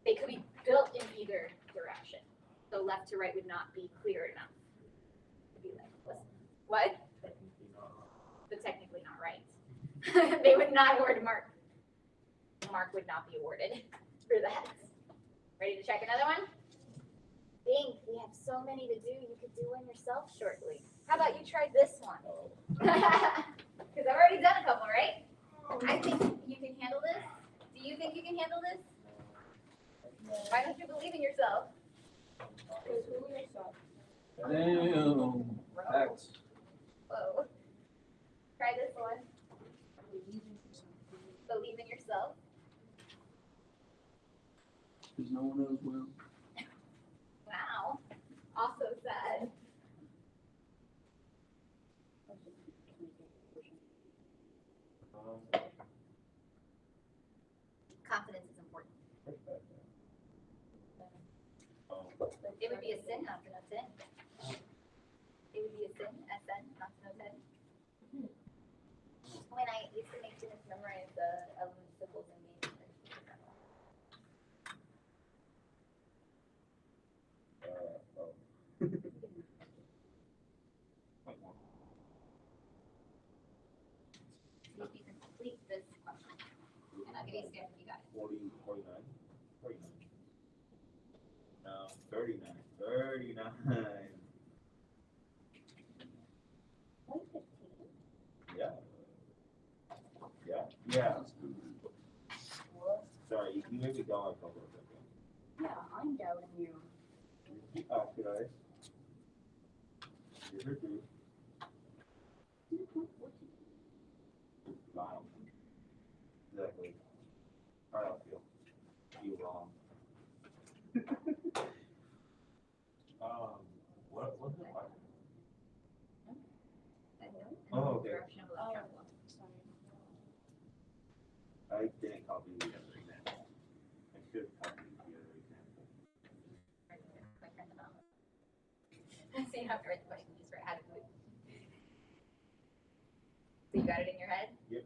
they could be built in either direction. So left to right would not be clear enough. It'd be like, what? But technically not right. They would not award a mark. Mark would not be awarded for that. Ready to check another one? Think, we have so many to do. You could do one yourself shortly. How about you try this one? Because I've already done a couple, right? I think you can handle this. Do you think you can handle this? Why don't you believe in yourself? Damn. Facts. Whoa. Try this one. Believe in yourself. Because no one knows well. Wow. Also sad. Confidence is important. It would be a sin not to know 10. It would be a sin, SN, not to know 10. When I used to make students memorize the element symbols and names. See if you can complete this question. And I'll give you a stamp if you got it. 49. No, 39. Yeah. Sorry, you made me go on a couple of seconds. Yeah, I'm doubting you. Oxidized. Here's your two. Wow. Exactly. How do I feel? You wrong. What's the part? Oh, okay. Direction of electron flow. I didn't copy the other example. I should have copied the other example. So you don't have to write the question, just write how to do it. So you got it in your head? Yep.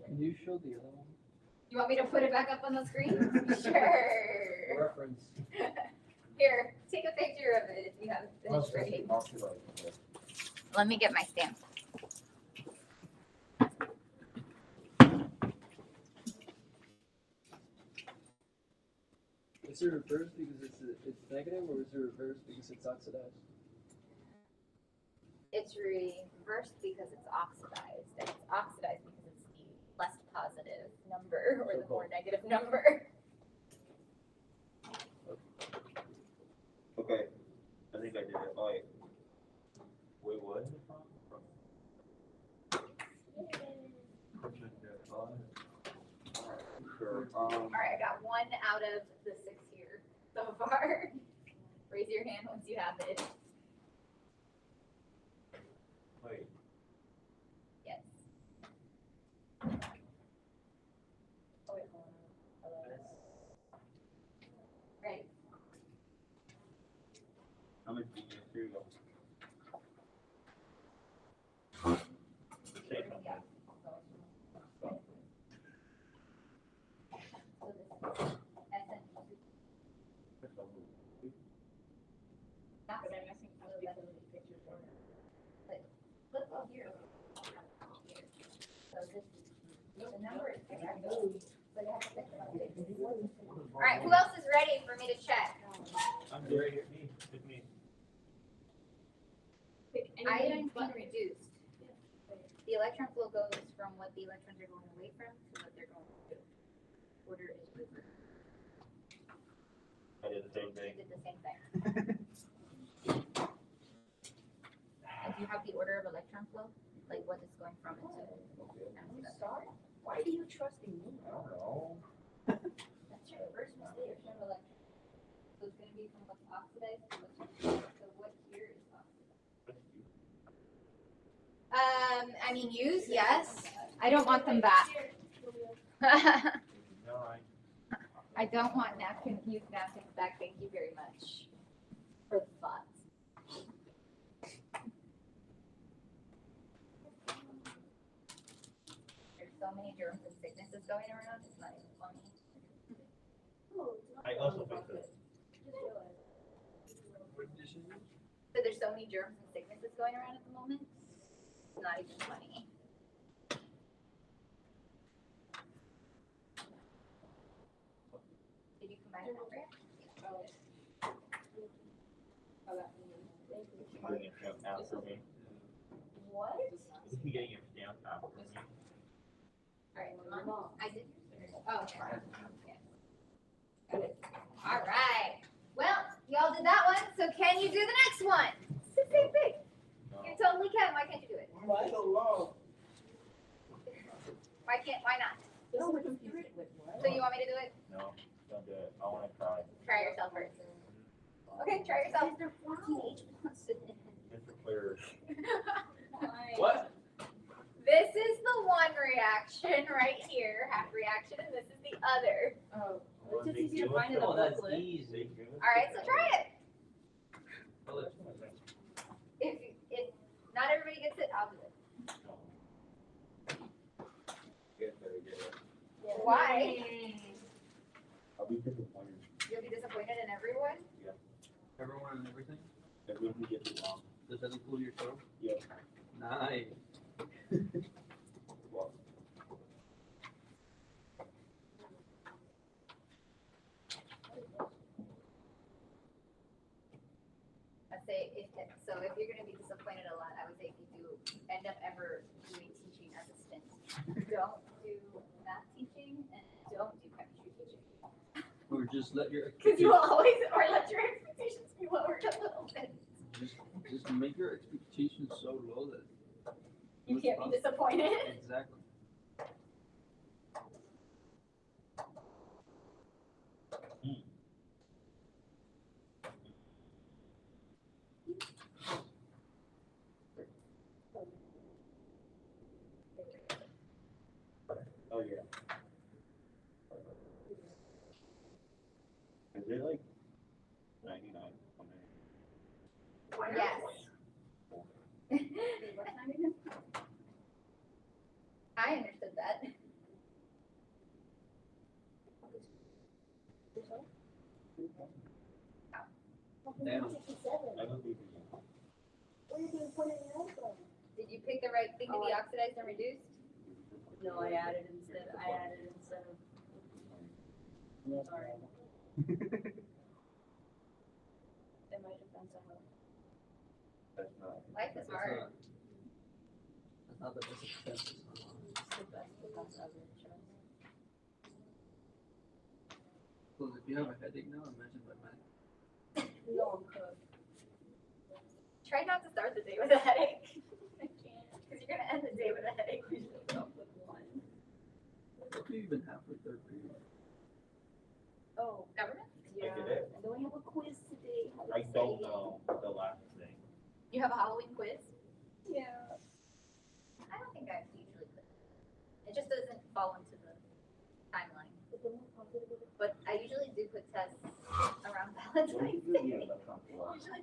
Can you show the other one? You want me to put it back up on the screen? Sure. Reference. Here, take a picture of it if you haven't finished writing. Oxidized. Let me get my stamp. Is it reversed because it's negative, or is it reversed because it's oxidized? It's reversed because it's oxidized, and it's oxidized because it's the less positive number or the more negative number. Okay. I think I did it. Oh, wait, what is it from? Sure. Alright, I got 1 out of the 6 here so far. Raise your hand once you have it. Wait, Yes. Right. how much do you get? Here you go. Say something. So this is SNE. Not But I'm asking how the other pictures are. Look up here. So this is, the number is correct. So you have to pick one. All right, who else is ready for me to check? I'm ready. Me, pick me. Items being reduced. The electron flow goes from what the electrons are going away from to what they're going to. Order is reversed. I did the same You thing. did the same thing. And do you have the order of electron flow? Like what it's going from and to? Why do you trust in me? I don't know. That's your first mistake of electron. So it's gonna be from what's oxidized to what's, so what here is oxidized? I mean, use, yes. I don't want them back. No, I don't want used napkins back, thank you very much for the thoughts. There's so many germs and sicknesses going around, it's not even funny. I also think that. So there's so many germs and sicknesses going around at the moment, it's not even funny. Did you combine it over? Getting your stamp out for me. What? You getting your stamp out for me. Alright, come on. I did. Oh, okay. Yes. Got it. Alright. Well, y'all did that one, so can you do the next one? It's the same thing. No. You totally can. Why can't you do it? Why so long? Why not? So we're confused with what? So you want me to do it? No, don't do it. I wanna try. Try yourself first. Okay, try yourself. Just for clarity. What? This is the one reaction right here, half reaction, and this is the other. Oh, Well, it's just they easy to do find in it. the Oh, that's booklet. easy. Alright, so try it. Well, it's- If not everybody gets it, I'll do it. Get there, get it. Why? I'll be disappointed. You'll be disappointed in everyone? Everyone and everything? Everyone who gets it wrong. Does that include yourself? Yep. Nice. Well, I'd say if you're gonna be disappointed a lot, I would say if you do end up ever doing teaching as a stint, don't do math teaching and don't do chemistry teaching. Or just let your Cause you will expectations, always, or let your expectations be lowered a little bit. just make your expectations so low that. You can't be disappointed. Exactly. oh yeah. Is it like 99? Yes. I understood that. Damn. I believe in you. Did you pick the right thing to be oxidized and reduced? No, I added instead of. Sorry. In my defense, I hope. That's not. Life is That's hard. That's not the best expenses. It's the best defense ever, trust. Because if you have a headache now, imagine by math. No, I'm cooked. Try not to start the day with a headache. I can't. Because you're gonna end the day with a headache. Up with one. What do you even have for third period? But I usually do put tests around Valentine's Day. Usually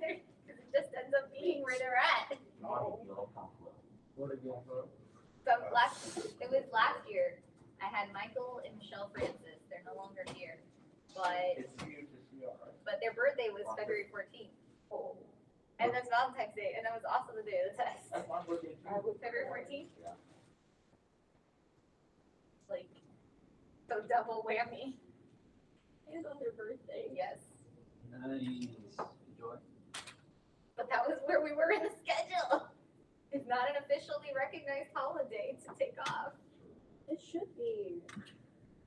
they're, because it just ends up being where they're at. What again, bro? So it was last year. I had Michael and Michelle Francis. They're no longer here. But It's huge to see, all right. their birthday was February 14th. And that's Valentine's Day, and that was also the day of the test. That's my birthday too. February 14th? Yeah. Like, so double whammy. It's on their birthday. Yes. Nice. Enjoy. But that was where we were in the schedule. It's not an officially recognized holiday to take off. It should be.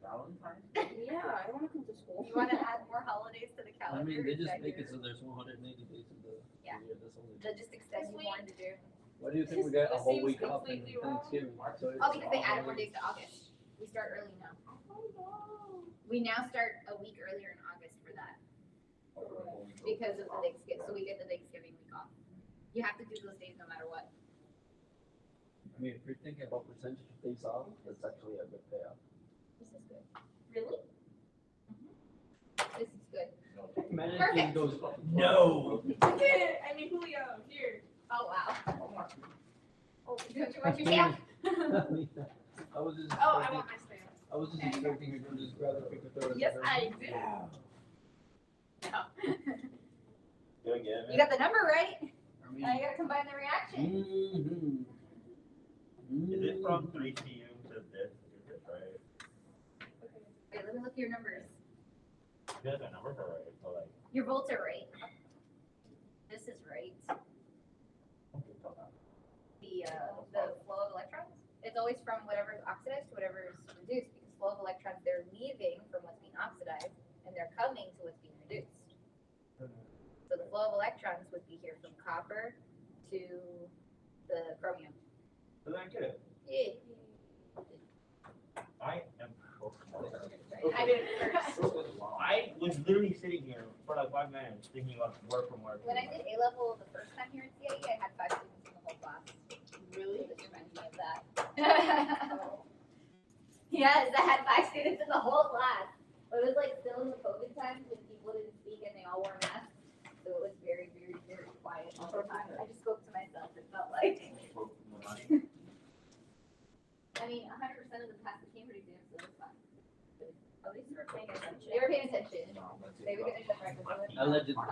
Valentine's? Yeah, I don't want to come to school. You want to add more holidays to the I calendar? mean, they Is just that make your- it so there's 180 days of the Yeah. year. That's only. They'll just extend you more to do. Why do you think we got a This whole seems week off in completely wrong. Thanksgiving? So it's Oh, because they added more already- days to August. We start early now. Oh no. We now start a week earlier in August for that because of the Thanksgiving. So we get the Thanksgiving week off. You have to do those days no matter what. I mean, if you're thinking about percentage of days off, that's actually a good payoff. This is good. Really? This is good. Managing goes, No. I mean, Julio, here. Oh, wow. Oh, Don't you want your stamp? I was just. oh, I expecting- want my stamp. I was just expecting you to just grab a paper, throw it. Yes, in I do. No. Do I get You got the number right. I mean. Now you gotta combine the reaction. Is it from 3 p.m. to this? Is it right? Wait, let me look at your numbers. You guys got numbers are right, so like. Your volts are right. This is right. The flow of electrons. It's always from whatever's oxidized to whatever's reduced, because flow of electrons, they're leaving from what's being oxidized and they're coming to what's being reduced. So the flow of electrons would be here from copper to the chromium. Is that good? Yeah. I am so smart. I did it first. I was literally sitting here for like 5 minutes thinking about word from word. When I did A level the first time here at CIE, I had 5 students in the whole class. Really? Just remind me of that. Yes, I had 5 students in the whole class. But it was like still in the COVID times when people didn't speak and they all wore masks. So it was very, very, very quiet all the time. I just spoke to myself. It felt like. I mean, 100% of them passed the Cambridge exam, so it was fine. At least they were paying attention. They were paying attention. They would get their stuff right. but they wouldn't- Allegedly.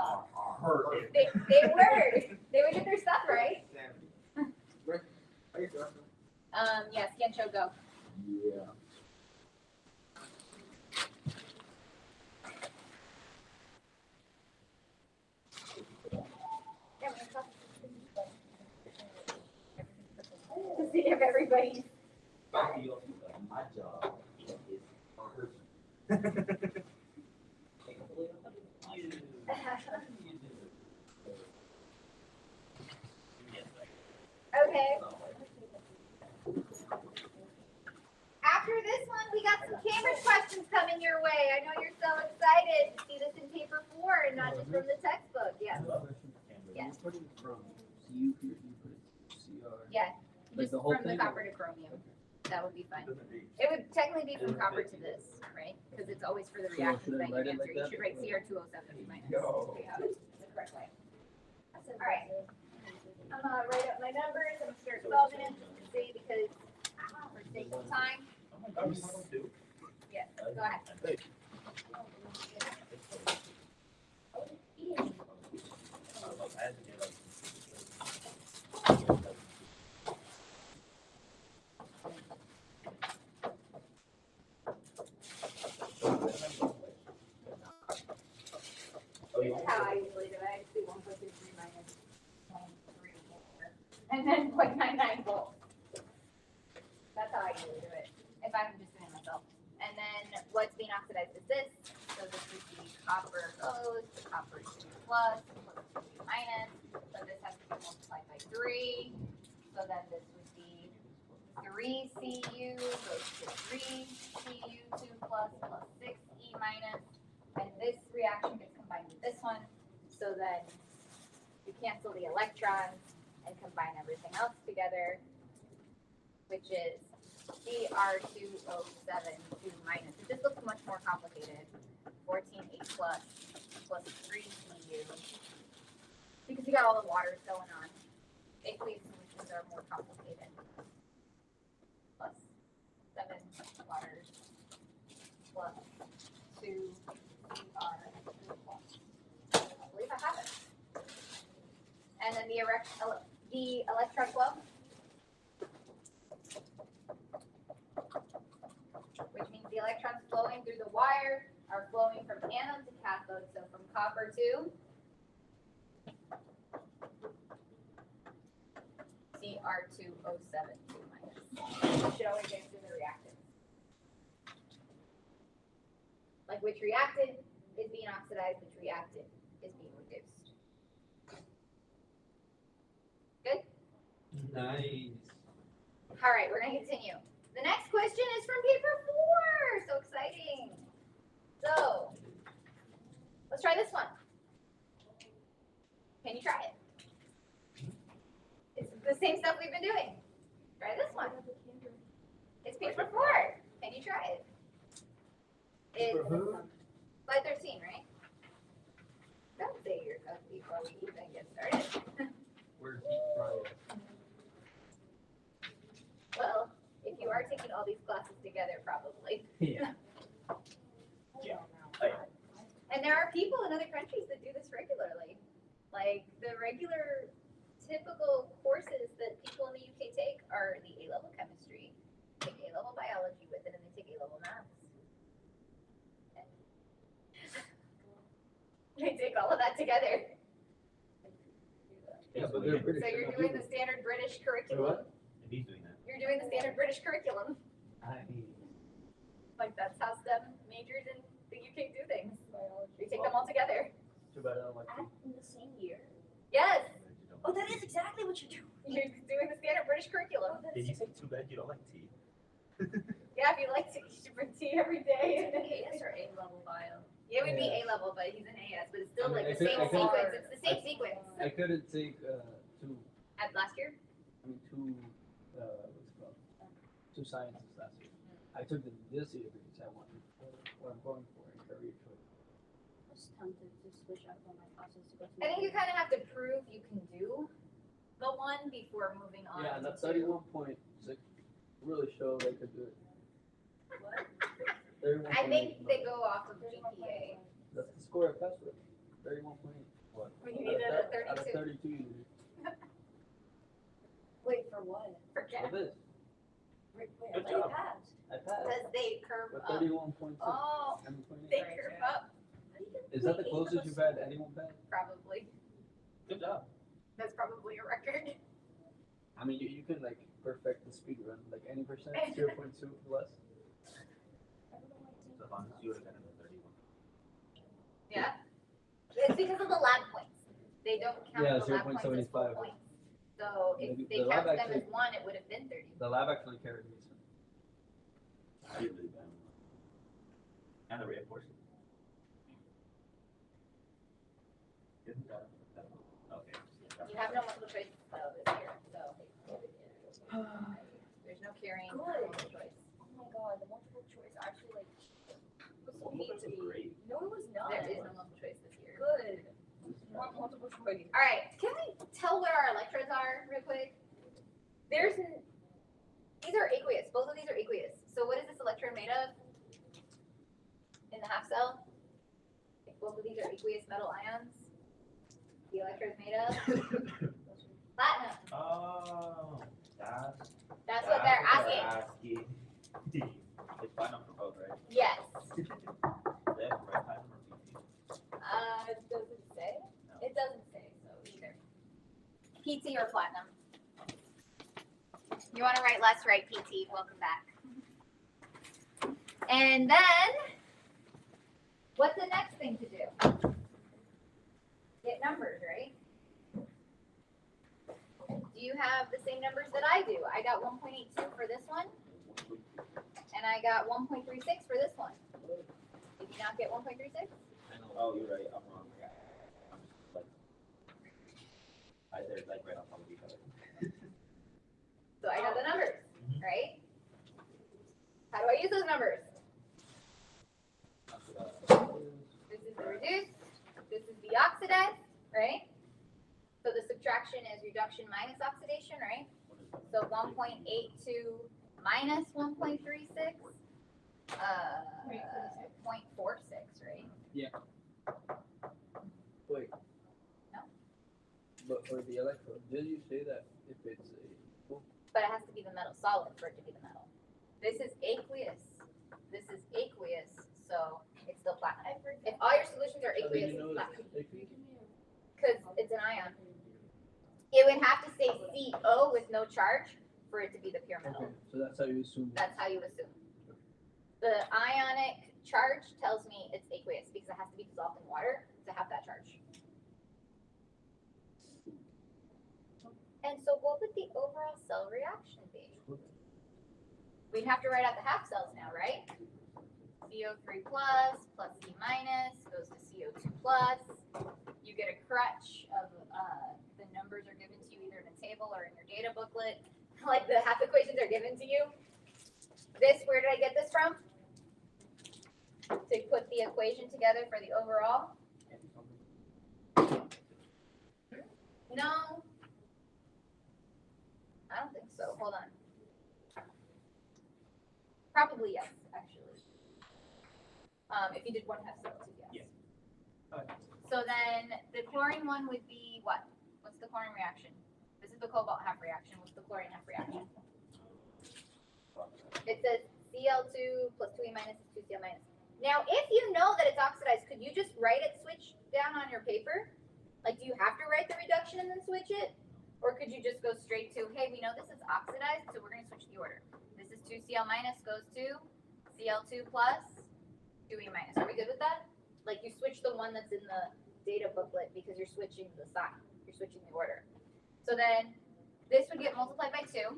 They were. They would get their stuff right. Yeah, scan show go. Yeah. To see if everybody's. My job is Okay. After this one, we got some Cambridge questions coming your way. I know you're so excited to see this in paper 4 and not just from the textbook. Yeah. Yes. Put it from CU here, you put it CR. Yeah. Like Just the whole from the thing? copper to chromium. That would be fine. It would technically be from copper to this, right? Because it's always for the So reactions should I that you write it answer. like You that? should write CR207 minus. Yo. So you have it the correct way. All right. I'm gonna write up my numbers. I'm gonna start solving it just to see because for sake of time. Oh my God, we have them too? Yeah, go ahead. This is how I usually do it. I just do 1.23 minus 0.34. And then 0.99 volts. That's how I usually do it, if I'm just doing it myself. And then what's being oxidized is this. So this would be copper goes to copper 2 plus, plus 2 minus. So this has to be multiplied by 3. So then this would be 3 Cu goes to 3 Cu2 plus, plus 6 E minus. And this reaction gets combined with this one. So then you cancel the electrons and combine everything else together, which is CR2O7 minus. It just looks much more complicated. 14H plus 3EU. Because you got all the waters going on. Aqueous solutions are more complicated. Plus 7 waters plus 2 CR. I believe I have it. And then the electron flow, which means the electrons flowing through the wire are flowing from anode to cathode, so from copper to CR2O7 minus. It should always go through the reactants. Like which reactant is being oxidized, which reactant is being reduced. Good? Nice. All right, we're gonna continue. The next question is from paper 4. So exciting. So, let's try this one. Can you try it? It's the same stuff we've been doing. Try this one. It's paper 4. Can you try it? It's slide 13, right? Don't say your code before we even get started. We're deep fried. Well, if you are taking all these classes together, probably. Yeah. And there are people in other countries that do this regularly. Like the regular typical courses that people in the UK take are the A-level chemistry, take A-level biology with it, and they take A-level maths. They take all of that together. Yeah, but they're British. So you're they're not doing the people. standard British curriculum. If he's doing that. You're doing the standard British curriculum. Nice. Like that's how STEM majors in the UK do things. They take them all together. Too bad I don't like tea. In the same year? Yes, Oh, that is exactly what you're doing. you're doing the standard British curriculum. Did you say too bad you don't like tea? Yeah, if you like to, you should drink tea every day. AS or A-level bio? It would be Yeah. A-level, but he's an AS, but it's still I mean, like I the could- same I could- sequence. It's the same sequence. I couldn't take two. At last year? Two. What's it called? Two sciences last year. I took them this year because I wanted what I'm going for in career choice. I was tempted to switch out all my classes to go to. I think you kind of have to prove you can do the one before moving on. Yeah, and that to 31.6 really showed they could do it. What? 31.8. I think they go off of GPA. That's the score I passed with. 31.8. What? When you needed a Out of 32. 32 you did. Wait, for what? Forget For this. Wait, Good I job. passed. I passed. because they curve With up. 31.6. Oh, 7.8. they curve up, How do you get Is that the 0.8 closest of a you've had anyone pass? probably. Good job. That's probably a record. I mean, you can like perfect the speed run, like any percent, 0.2 less. So as long as you would have gotten a 31. Yeah. It's because of the lab points. They don't count Yeah, the lab points as full 0.75. points. So if The they lab counted them as actually- 1, it would have been 30. The lab actually carried me. So. I did really bad. And the red portion. Isn't that? Okay. You have no multiple choice though this year, so there's no carrying for Good. multiple choice. Oh my god, the multiple choice actually like was so Multiple neat choice to is me. great. No, it was not. There is no multiple choice this year. Good. More multiple choice. All right, can we tell what our electrodes are real quick? These are aqueous. Both of these are aqueous. So what is this electrode made of? In the half cell? Both of these are aqueous metal ions. The electrode's made of platinum. Oh, That's what they're asking. It's platinum for both, right? Yes. Is that red platinum or PT? Does it say? No. It doesn't say so either. PT or platinum. You want to write less, write PT. Welcome back. And then, what's the next thing to do? Get numbers, right? Do you have the same numbers that I do? I got 1.82 for this one, and I got 1.36 for this one. Did you not get 1.36? Oh, you're right. I'm wrong. I'm just like, they're like right on top of each other. So I got the numbers, right? do I use those numbers? This is the reduced, this is the oxidized, right? So the subtraction is reduction minus oxidation, right? So 1.82 minus 1.36, 0.46, right? Wait. No. But for the electrode, did you say that if it's a, But it has to be the metal solid for it to be the metal. This is aqueous. This is aqueous, so it's still platinum. If all your solutions are how do aqueous, you know it's that platinum. it's aqueous? Because it's an ion. It would have to say CO with no charge for it to be the pure metal. Okay, so that's how you assume. That's how you assume. The ionic charge tells me it's aqueous because it has to be dissolved in water to have that charge. And so what would the overall cell reaction be? We'd have to write out the half cells now, right? CO3 plus C minus goes to CO2 plus. You get a crutch of the numbers are given to you either in a table or in your data booklet. Like the half equations are given to you. This, where did I get this from? To put the equation together for the overall? No. I don't think so. Hold on. Probably yes, actually. If you did 1/2 cell too, yes. So then the chlorine one would be what? What's the chlorine reaction? This is the cobalt half reaction. What's the chlorine half reaction? It says Cl2 plus 2E minus is 2Cl minus. Now, if you know that it's oxidized, could you just write it switch down on your paper? Like, do you have to write the reduction and then switch it? Or could you just go straight to, hey, we know this is oxidized, so we're going to switch the order. This is 2Cl minus goes to Cl2 plus 2E minus. Are we good with that? Like, you switch the one that's in the data booklet because you're switching the sign. You're switching the order. So then this would get multiplied by 2.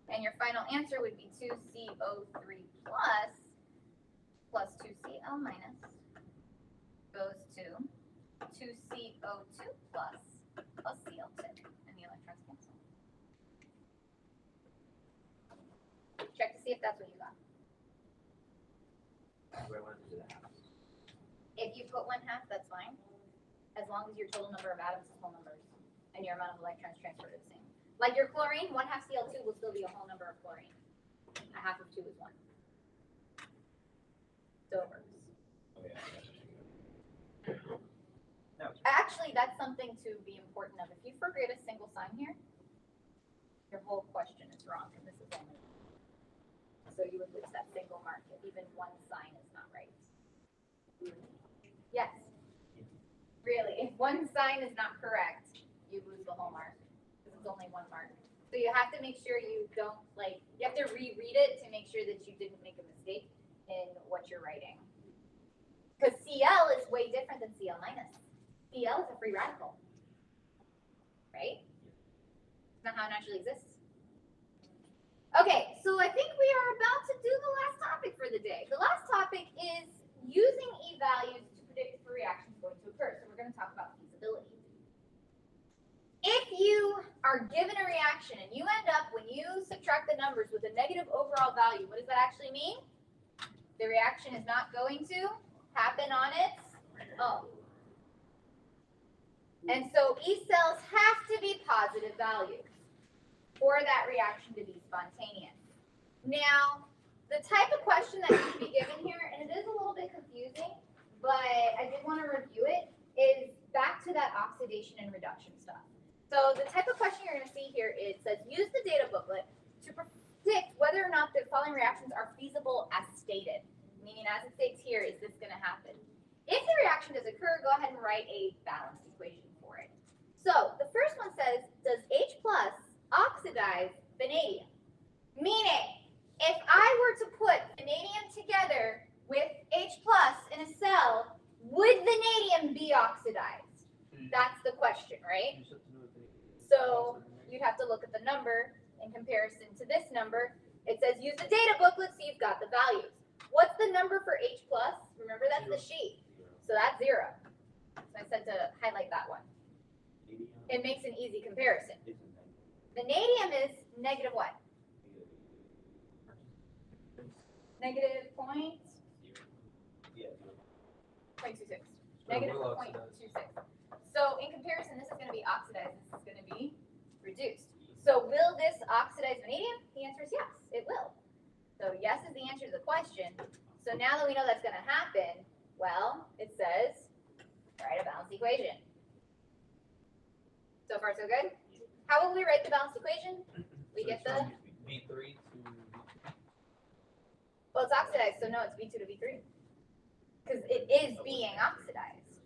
And your final answer would be 2CO3 plus 2Cl minus goes to 2CO2 plus Cl2. And the electrons cancel. Check to see if that's what you got. If you put 1/2, that's fine. As long as your total number of atoms is whole numbers and your amount of electrons transferred is the same. Like your chlorine, 1/2 Cl2 will still be a whole number of chlorine. 1/2 of 2 is 1. So it works. Actually, that's something to be important of. If you forget a single sign here, your whole question is wrong, and this is only. So you would lose that single mark if even one sign is not right. Yes. Really, if one sign is not correct, you lose the whole mark. Because it's only one mark. So you have to make sure you don't, you have to reread it to make sure that you didn't make a mistake in what you're writing. Because Cl is way different than Cl minus. Cl is a free radical. Right? It's not how it naturally exists. Okay, so I think we are about to do the last topic for the day. The last topic is using E-values to predict if a reaction is going to occur. So we're going to talk about feasibility. If you are given a reaction and you end up, when you subtract the numbers with a negative overall value, what does that actually mean? The reaction is not going to happen on its own. And so E cells have to be positive values for that reaction to be spontaneous. Now, the type of question that could be given here, and it is a little bit confusing, but I did want to review it, is back to that oxidation and reduction stuff. So the type of question you're going to see here is, says, use the data booklet to predict whether or not the following reactions are feasible as stated. Meaning, as it states here, is this going to happen? If the reaction does occur, go ahead and write a balanced equation for it. So the first one says, does H plus oxidize vanadium? Meaning, if I were to put vanadium together with H plus in a cell, would vanadium be oxidized? That's the question, right? So you'd have to look at the number in comparison to this number. It says use the data booklet so you've got the values. What's the number for H plus? Remember, that's the sheet. So that's 0. So I said to highlight that one. It makes an easy comparison. Vanadium is negative what? negative point Yeah. 0.26. So Negative we'll 0.26. So in comparison, this is going to be oxidized. This is going to be reduced. So will this oxidize vanadium? The answer is yes, it will. So yes is the answer to the question. So now that we know that's going to happen, well, it says write a balanced equation. So far, so good? How will we write the balanced equation? We get the, V3 to V2. well, it's oxidized, so no, it's V2 to V3. Because it is being oxidized.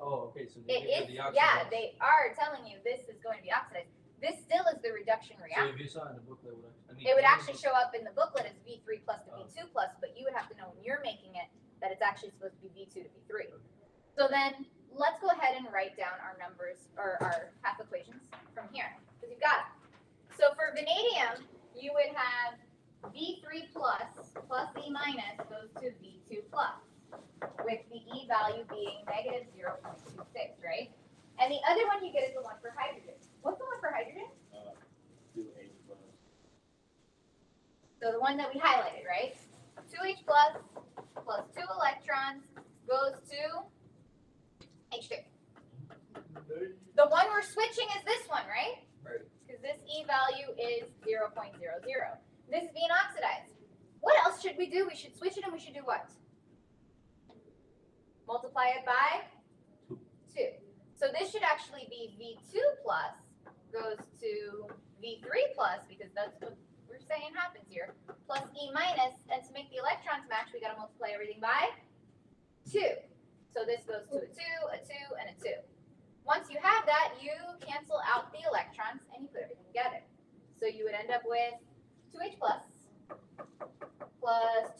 Oh, okay, so It they give is, you the yeah, oxidized. they are telling you this is going to be oxidized. This still is the reduction So reaction. if you saw in the booklet, It would actually show up in the booklet as V3 plus to V2 plus, but you would have to know when you're making it that it's actually supposed to be V2 to V3. So then let's go ahead and write down our numbers or our half equations from here, because you've got it. So for vanadium, you would have V3 plus E minus goes to V2 plus, with the E value being negative 0.26, right? And the other one you get is the one for hydrogen. What's the one for hydrogen? 2H plus. So the one that we highlighted, right? 2H plus 2 electrons goes to H2. The one we're switching is this one, right? Right. Because this E value is 0.00. This is being oxidized. What else should we do? We should switch it and we should do what? Multiply it by 2. So this should actually be V2 plus goes to V3 plus, because that's what we're saying happens here, plus E minus, and to make the electrons match, we got to multiply everything by 2. So this goes to a 2, a 2, and a 2. Once you have that, you cancel out the electrons and you put everything together. So you would end up with 2H plus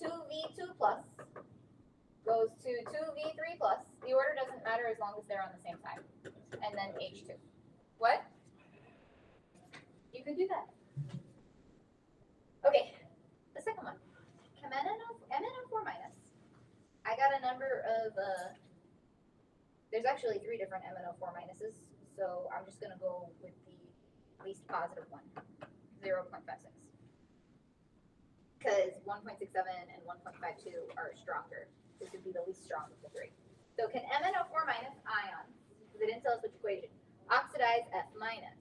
2V2 plus goes to 2V3 plus. The order doesn't matter as long as they're on the same time. And then H2. What? You could do that. Okay, the second one. MnO4 minus. I got a number of, there's actually 3 different MnO4 minuses, so I'm just going to go with the least positive one, 0.56. Because 1.67 and 1.52 are stronger. This would be the least strong of the 3. So can MnO4 minus ions, because they didn't tell us which equation, oxidize F minus?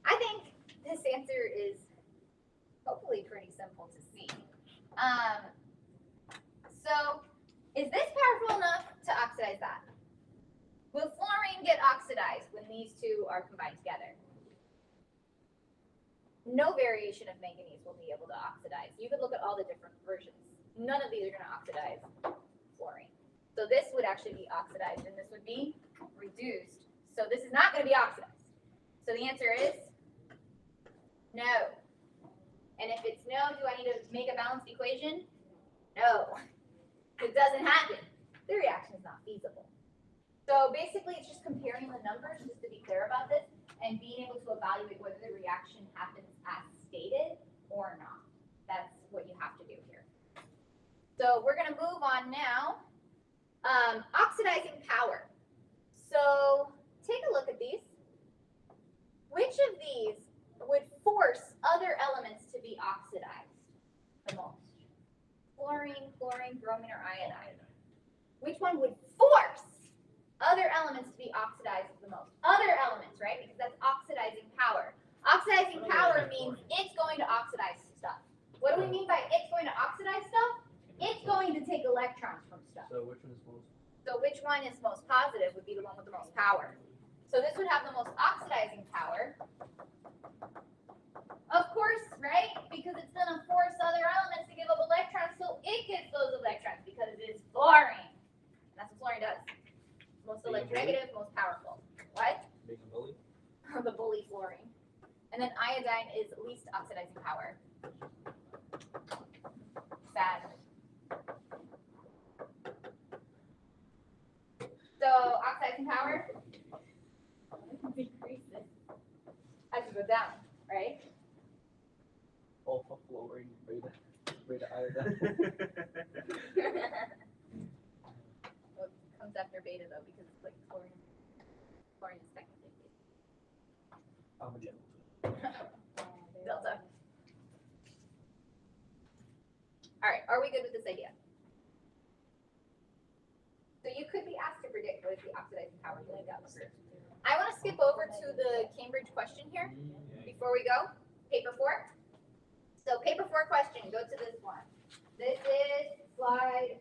I think this answer is hopefully pretty simple to see. So is this powerful enough to oxidize that? Will fluorine get oxidized when these two are combined together? No variation of manganese will be able to oxidize. You could look at all the different versions. None of these are going to oxidize fluorine. So this would actually be oxidized and this would be reduced. So this is not going to be oxidized. So the answer is no. And if it's no, do I need to make a balanced equation? No. It doesn't happen. The reaction is not feasible. So basically, it's just comparing the numbers, just to be clear about this, and being able to evaluate whether the reaction happens as stated or not. That's what you have to do here. So we're going to move on now. Oxidizing power. So take a look at these. Which of these would force other elements to be oxidized the most? Fluorine, chlorine, bromine, or iodine? Which one would force other elements to be oxidized the most? Other elements, right? Because that's oxidizing power. Oxidizing power means it's going to oxidize stuff. What do we mean by it's going to oxidize stuff? It's going to take electrons from stuff. So which one is most? So which one is most positive would be the one with the most power. So this would have the most oxidizing power. Of course, right? Because it's going to force other elements to give up electrons, so it gets those electrons because it is fluorine. That's what fluorine does. Most electronegative, most powerful. What? Being a bully? The bully fluorine. And then iodine is least oxidizing power. Sad. So oxidizing power decreases as you go down, right? Alpha fluorine, beta iodine. What comes after beta though, because it's like chlorine. Chlorine is technically Alpha. delta. All right, are we good with this idea? So you could be asked to predict what is the oxidizing power going down the street. I want to skip over to the Cambridge question here before we go. Paper 4. So paper 4 question, go to this one. This is slide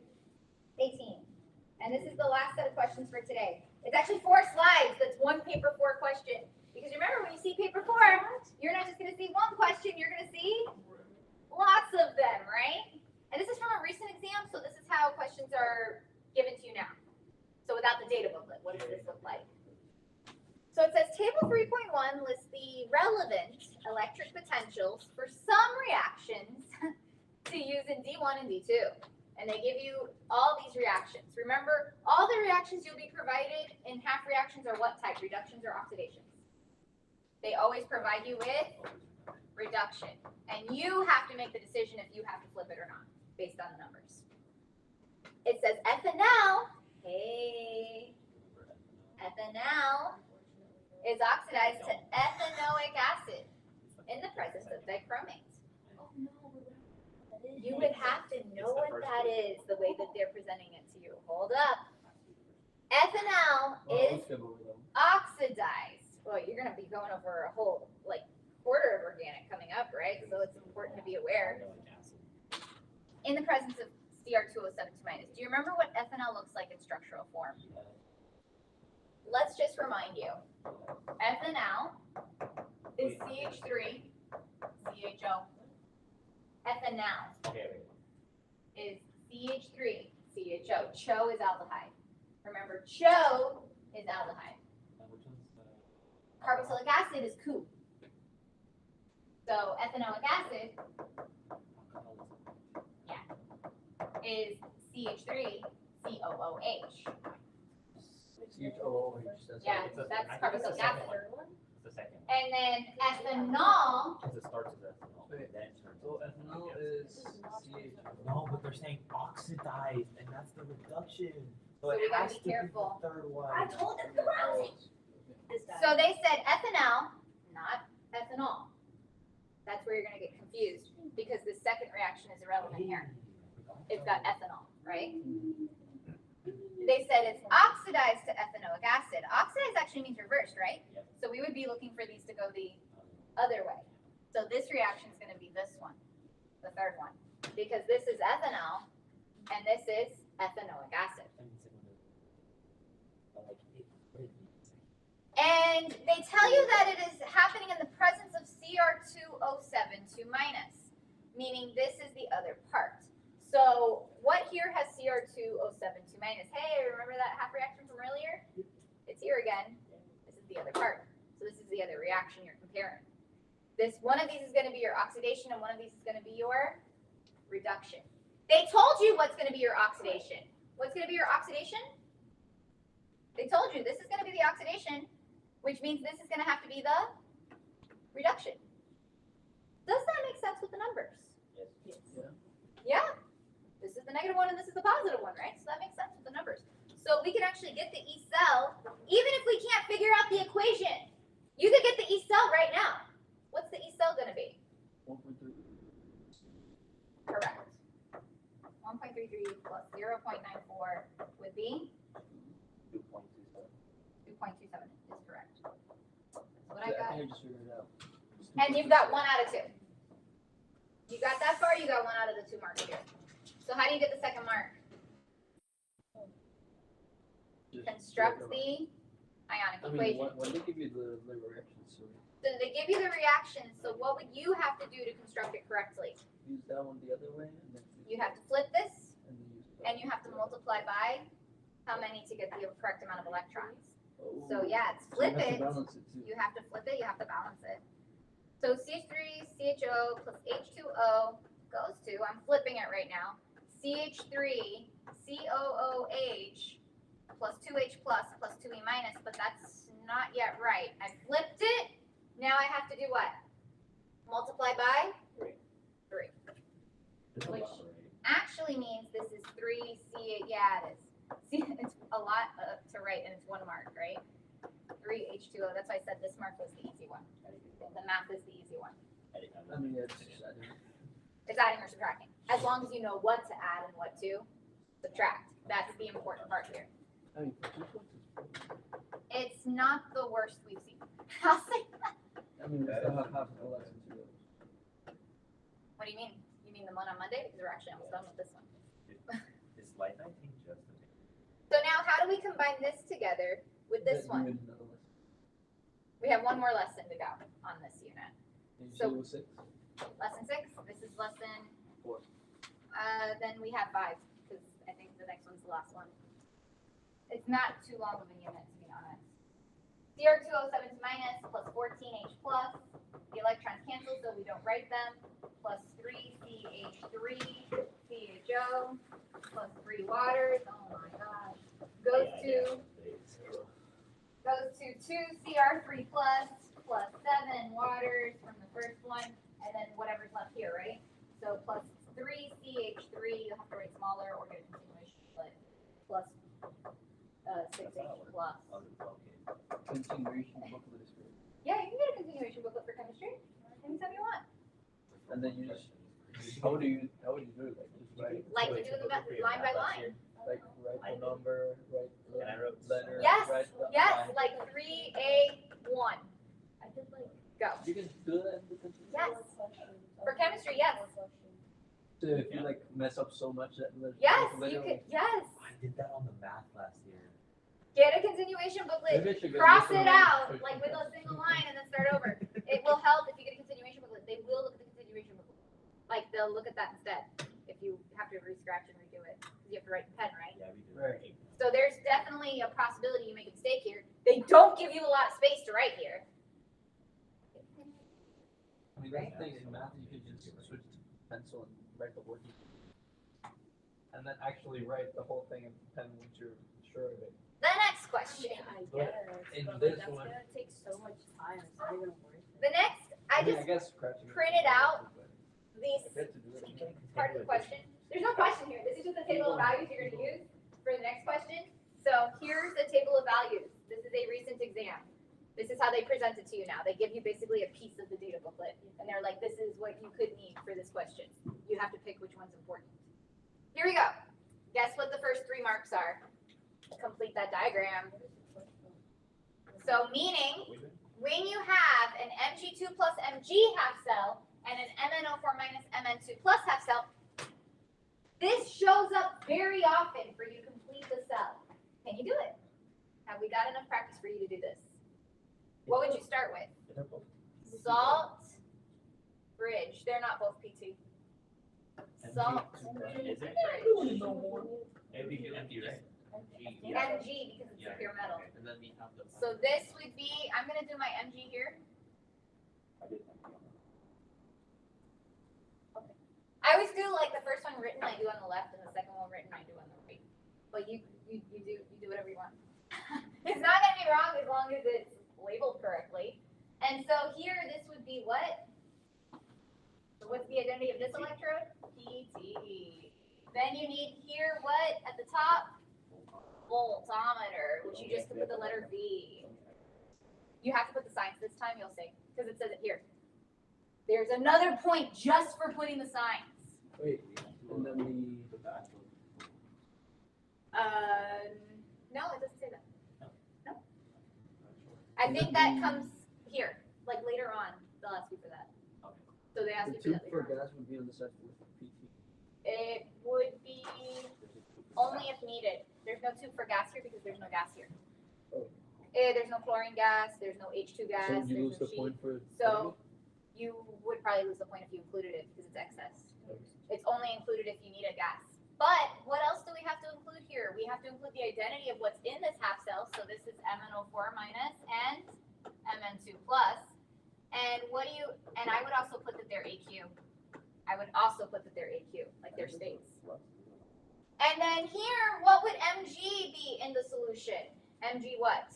18. And this is the last set of questions for today. It's actually 4 slides. That's one paper 4 question. Because remember, when you see paper 4, you're not just going to see one question, you're going to see lots of them, right? And this is from a recent exam, so this is how questions are given to you now. So without the data booklet, what does this look like? So it says table 3.1 lists the relevant electric potentials for some reactions to use in D1 and D2. And they give you all these reactions. Remember, all the reactions you'll be provided in half reactions are what type? Reductions or oxidations? They always provide you with reduction. And you have to make the decision if you have to flip it or not, based on the numbers. It says ethanol, hey, ethanol is oxidized to ethanoic acid in the presence of dichromate. You would have to know what that is, the way that they're presenting it to you. Hold up. Ethanol is oxidized. Well, you're going to be going over a whole, quarter of organic coming up, right? So it's important to be aware. In the presence of Cr2O7-2-. Do you remember what ethanol looks like in structural form? Let's just remind you. Ethanol is CH3, CHO. Ethanol is CH3, CHO. CHO is aldehyde. Remember, CHO is aldehyde. Carboxylic acid is COO. So ethanoic acid, is CH3, COOH. CHOOH. Yeah, that's carboxylic acid. It's the second. And then ethanol, Because it starts as ethanol, and then it turns So into ethanol is CH. No, but they're saying oxidized, and that's the reduction. So it we gotta has be to careful. the third one. I told them to run it. so they said ethanol, not ethanol. That's where you're gonna get confused, because the second reaction is irrelevant here. It's got ethanol, right? They said it's oxidized to ethanoic acid. Oxidized actually means reversed, right? Yep. So we would be looking for these to go the other way. So this reaction is going to be this one, the third one, because this is ethanol and this is ethanoic acid. And they tell you that it is happening in the presence of Cr2O7-2-, meaning this is the other part. So what here has Cr2O7-2-? Hey, remember that half reaction from earlier? It's here again. This is the other part. So this is the other reaction you're comparing. One of these is going to be your oxidation and one of these is going to be your reduction. They told you what's going to be your oxidation. What's going to be your oxidation? They told you this is going to be the oxidation, which means this is going to have to be the reduction. Does that make sense with the numbers? Yes. Yeah. This is the negative one and this is the positive one, right? So that makes sense with the numbers. So we can actually get the E cell, even if we can't figure out the equation. You could get the E cell right now. What's the E cell going to be? 1.3. Correct. 1.33 plus 0.94 would be 2.27. 2.27 is correct. That's what I I got. think I just figured it out. And you've got 1 out of 2. You got that far, you got 1 out of the 2 marks here. So how do you get the second mark? Just Construct figure it the ionic out. I mean, equation. when they give you the reactions, so So they give you the reactions, so what would you have to do to construct it correctly? use that one the other way, and then You have to flip this, and then use that. and you have to multiply by how many to get the correct amount of electrons. Oh. So yeah, it's So you flip have to it. balance it too. You have to flip it, you have to balance it. So CH3, CHO plus H2O goes to, I'm flipping it right now, CH3, COOH plus 2H plus 2E minus, but that's not yet right. I flipped it, now I have to do what? Multiply by 3. There's a Which- lot, right? Actually means this is 3C, yeah it is. See, it's a lot to write and it's 1 mark, right? 3H2O, that's why I said this mark was the easy one. The math is the easy one. I mean, it's, I don't know. It's adding or subtracting. as long as you know what to add and what to subtract. That's the important part here. I mean, for 2 points is pretty- It's not the worst we've seen. I'll say that. I mean, we still have half the lesson to go. What do you mean? You mean the one on Monday? Because we're actually almost done with this one. Is slide 19 just a So now how do we combine this together with this Then one? do another lesson. We have one more lesson to go on this unit. And you So- said it was 6? Lesson 6, this is lesson, 4. then we have 5, because I think the next one's the last one. It's not too long of a unit, to be honest. CR207 minus plus 14H plus, the electrons cancel, so we don't write them, plus 3CH3, CHO, plus 3 waters, oh my gosh, goes to 2CR3 plus, plus 7 waters from the first one, and then whatever's left here, right? So plus 3CH3, you'll have to write smaller or get a continuation split, plus 6H plus. Continuation booklet is great. Yeah, you can get a continuation booklet for chemistry, anytime you want. And then you just, how would you do it? Like, just write, Like we do the line by line. like, write the number, write the And I wrote letter, Yes, write the yes, line. like 3A1. I did like, go. You can do that in the continuation. Yes, for chemistry, yes. So if you like mess up so much that Yes, you literally- could, yes. I did that on the math last year. Get a continuation booklet, Maybe I should go cross listen it to out, it. like with a single line and then start over. It will help if you get a continuation booklet. They will look at the continuation booklet. Like, they'll look at that instead, if you have to re-scratch and redo it. Because you have to write in pen, right? Yeah, we did. Right. So there's definitely a possibility you make a mistake here. They don't give you a lot of space to write here. I mean, that's the thing in math, you could just switch to pencil and write the working. And then actually write the whole thing in pen once you're sure of it. The next question. I But guess, in but this like, that's one- gonna take so much time, it's not even worth it. The next, I mean, just guess scratching it printed is out but these I get to do it. part of the question. There's no question here. This is just a table of values you're gonna use for the next question. So here's the table of values. This is a recent exam. This is how they present it to you now. They give you basically a piece of the data booklet, and they're like, this is what you could need for this question. You have to pick which one's important. Here we go. Guess what the first 3 marks are? Complete that diagram. So meaning, when you have an Mg2 plus Mg half cell and an MnO4 minus Mn2 plus half cell, this shows up very often for you to complete the cell. Can you do it? Have we got enough practice for you to do this? What would you start with? Salt, bridge. They're not both PT. Salt, Is it? bridge. Empty, empty, right? Mg because it's a pure metal. And then we have the. So this would be, I'm gonna do my Mg here. I did. I always do like the first one written I do on the left and the second one written I do on the right. But you do whatever you want. It's not gonna be wrong as long as it's labeled correctly. And so here this would be what? So what's the identity of this electrode? PT. Then you need here what at the top? Voltometer, which you just put the letter V. You have to put the signs this time, you'll see, because it says it here. There's another point just for putting the signs. Wait, and then No, it doesn't say that. No. I think that comes here, like later on, they'll ask you for that. So they ask the you for tube that for later on. gas would be on the side with PT. It would be only if needed. There's no tube for gas here because there's no gas here. Oh. There's no chlorine gas, there's no H2 gas, So you there's lose no the sheet. point for. So you would probably lose the point if you included it because it's excess. It's only included if you need a gas. But what else do we have to include here? We have to include the identity of what's in this half cell. So this is MnO4 minus and Mn2 plus. And I would also put that they're AQ. I would also put that they're AQ, like their states. And then here, what would Mg be in the solution? Mg what?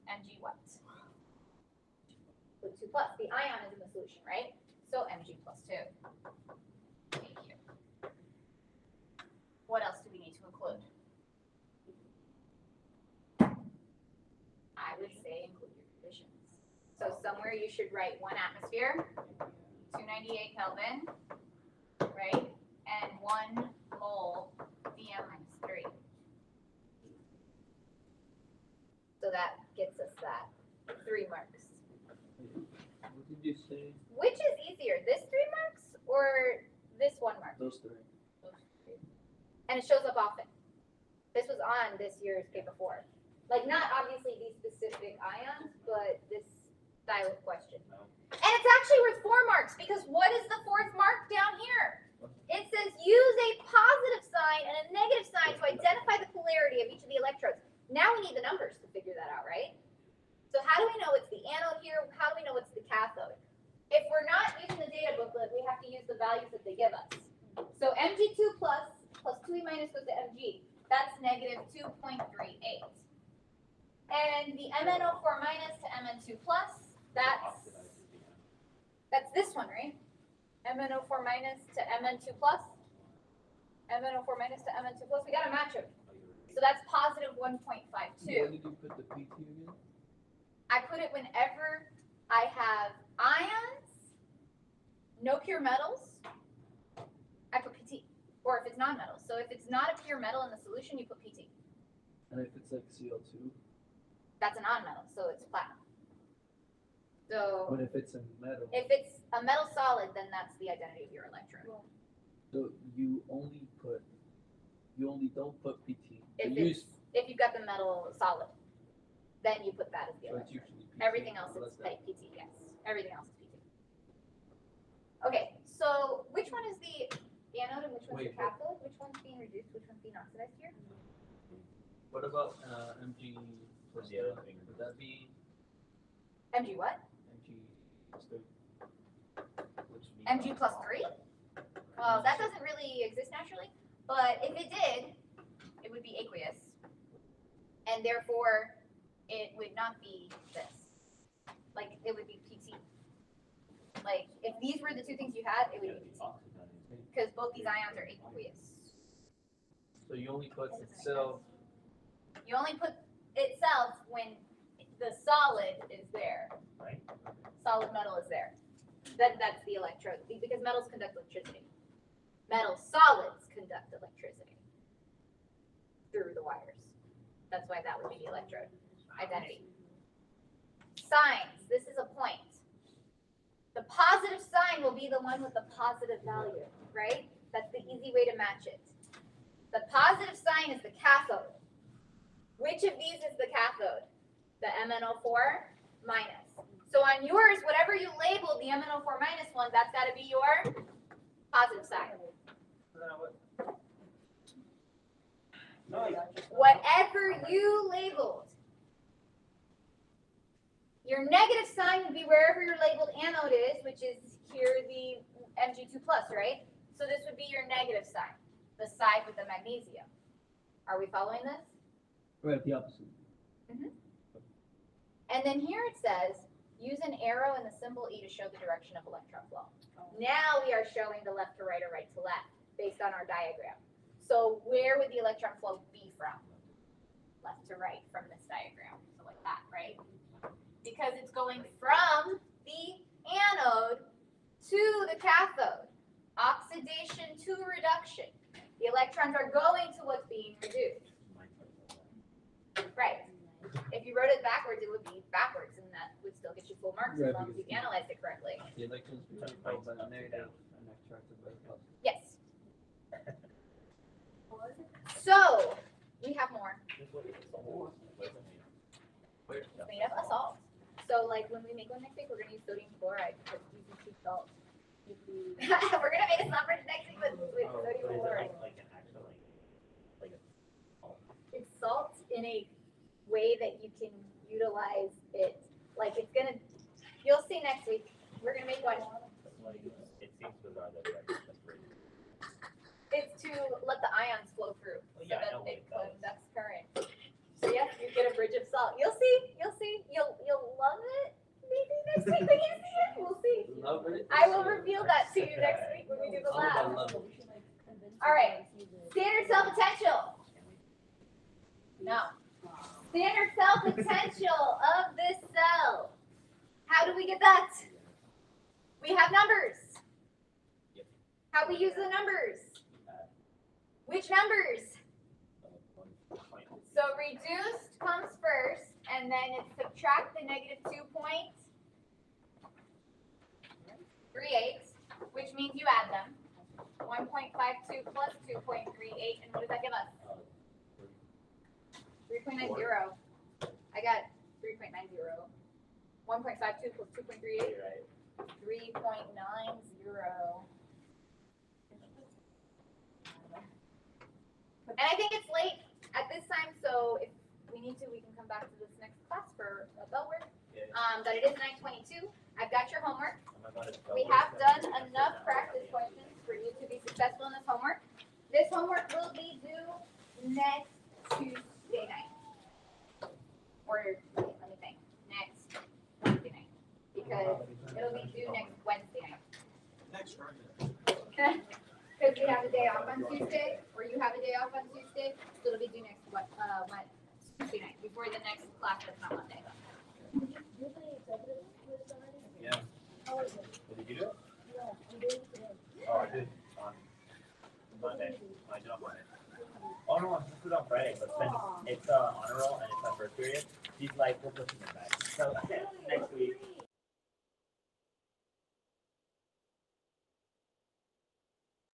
Mg what? With 2 plus. The ion is in the solution, right? So Mg plus 2. Thank you. What else do we need to include? I would say include your conditions. So somewhere you should write 1 atmosphere, 298 Kelvin, right? And 1 mole Dm minus 3. So that gets us that 3 marks. What did you say? Which is easier, this 3 marks or this 1 mark? Those three. And it shows up often. This was on this year's paper 4. Like, not obviously these specific ions, but this style of question. And it's actually worth 4 marks, because what is the 4th mark down here? It says use a positive sign and a negative sign to identify the polarity of each of the electrodes. Now we need the numbers to figure that out, right? So how do we know it's the anode here? How do we know it's the cathode? If we're not using the data booklet, we have to use the values that they give us. So Mg2 plus 2e minus goes to Mg. That's negative 2.38. And the MnO4 minus to Mn2 plus, that's this one, right? MnO4 minus to Mn2 plus. MnO4 minus to Mn2 plus. We gotta match them. So that's positive 1.52. Where did you put the PT again? I put it whenever I have ions, no pure metals, I put PT. Or if it's non-metals. So if it's not a pure metal in the solution, you put PT. And if it's like CO2? That's a non-metal, so it's platinum. So But if it's a metal? if it's a metal solid, then that's the identity of your electrode. So you only don't put PT. If You it's, if you've got the metal solid, then you put that as the so it's electrode. usually PT. Everything else is PT, yes. Everything else is PT. Okay, so which one is the anode and which one's the Wait, cathode? Which one's being reduced? Which one's being oxidized here? What about Mg plus The other 3? thing. Would that be Mg what? Mg plus 3? Mg plus 3? Well, that doesn't really exist naturally, but if it did, it would be aqueous. And therefore, it would not be this. Like, it would be PT. Like, if these were the 2 things you had, it would be PT. Because both these ions are aqueous. So you only put itself. You only put itself when the solid is there. Right. Solid metal is there. That's the electrode, because metals conduct electricity. Metal solids conduct electricity through the wires. That's why that would be the electrode identity. Signs, this is a point. The positive sign will be the one with the positive value, right? That's the easy way to match it. The positive sign is the cathode. Which of these is the cathode? The MnO4 minus. So on yours, whatever you labeled the MnO4 minus one, that's got to be your positive sign. Whatever you labeled. Your negative sign would be wherever your labeled anode is, which is here the Mg2 plus, right? So this would be your negative sign, the side with the magnesium. Are we following this? Right, the opposite. And then here it says, use an arrow and the symbol E to show the direction of electron flow. Now we are showing the left to right or right to left based on our diagram. So where would the electron flow be from? Left to right from this diagram. So like that, right? Because it's going from the anode to the cathode. Oxidation to reduction. The electrons are going to what's being reduced. Right. If you wrote it backwards, it would be backwards, and that would still get you full marks as long as you analyzed it correctly. The electrons become held by the negative and attracted by the positive. Yes. So, we have more. It's made of a salt. So, like, when we make one next week, we're going to use sodium chloride because using sea salt. We're going to make a sausage next week with sodium chloride. It's salt in a way that you can utilize it. Like, it's going to, you'll see next week. We're going to make one. It seems bizarre that that's great. It's to let the ions flow through so Yeah, I that know they what it does. conduct current. So yes, you get a bridge of salt. You'll see. You'll love it. Maybe next week when you see it, we'll see. Love it. I will reveal that to you next week when we do the Oh, I lab. love it. All right. Standard cell potential. No. Standard cell potential of this cell. How do we get that? We have numbers. How we use the numbers? Which numbers? So reduced comes first, and then it's subtract the negative 2.38, which means you add them. 1.52 plus 2.38, and what does that give us? 3.90. I got 3.90. 1.52 plus 2.38. 3.90. And I think it's late at this time, so if we need to, we can come back to this next class for a bell work. But it is 9:22. I've got your homework. We have done enough practice questions for you to be successful in this homework. This homework will be due next Tuesday night. Or, let me think, next Wednesday night. Because it'll be due next Wednesday night. Next Friday. Because we have a day off on Tuesday, or you have a day off on Tuesday, so it'll be due next Tuesday night, before the next class that's not Monday. Yeah. How was it? Did you do it? Yeah, I'm doing it today. Oh, I did on Monday. I did on Monday. Oh no, this was on Friday, but since it's honor roll and it's my first period, she's like, we'll put you in the back. So next week.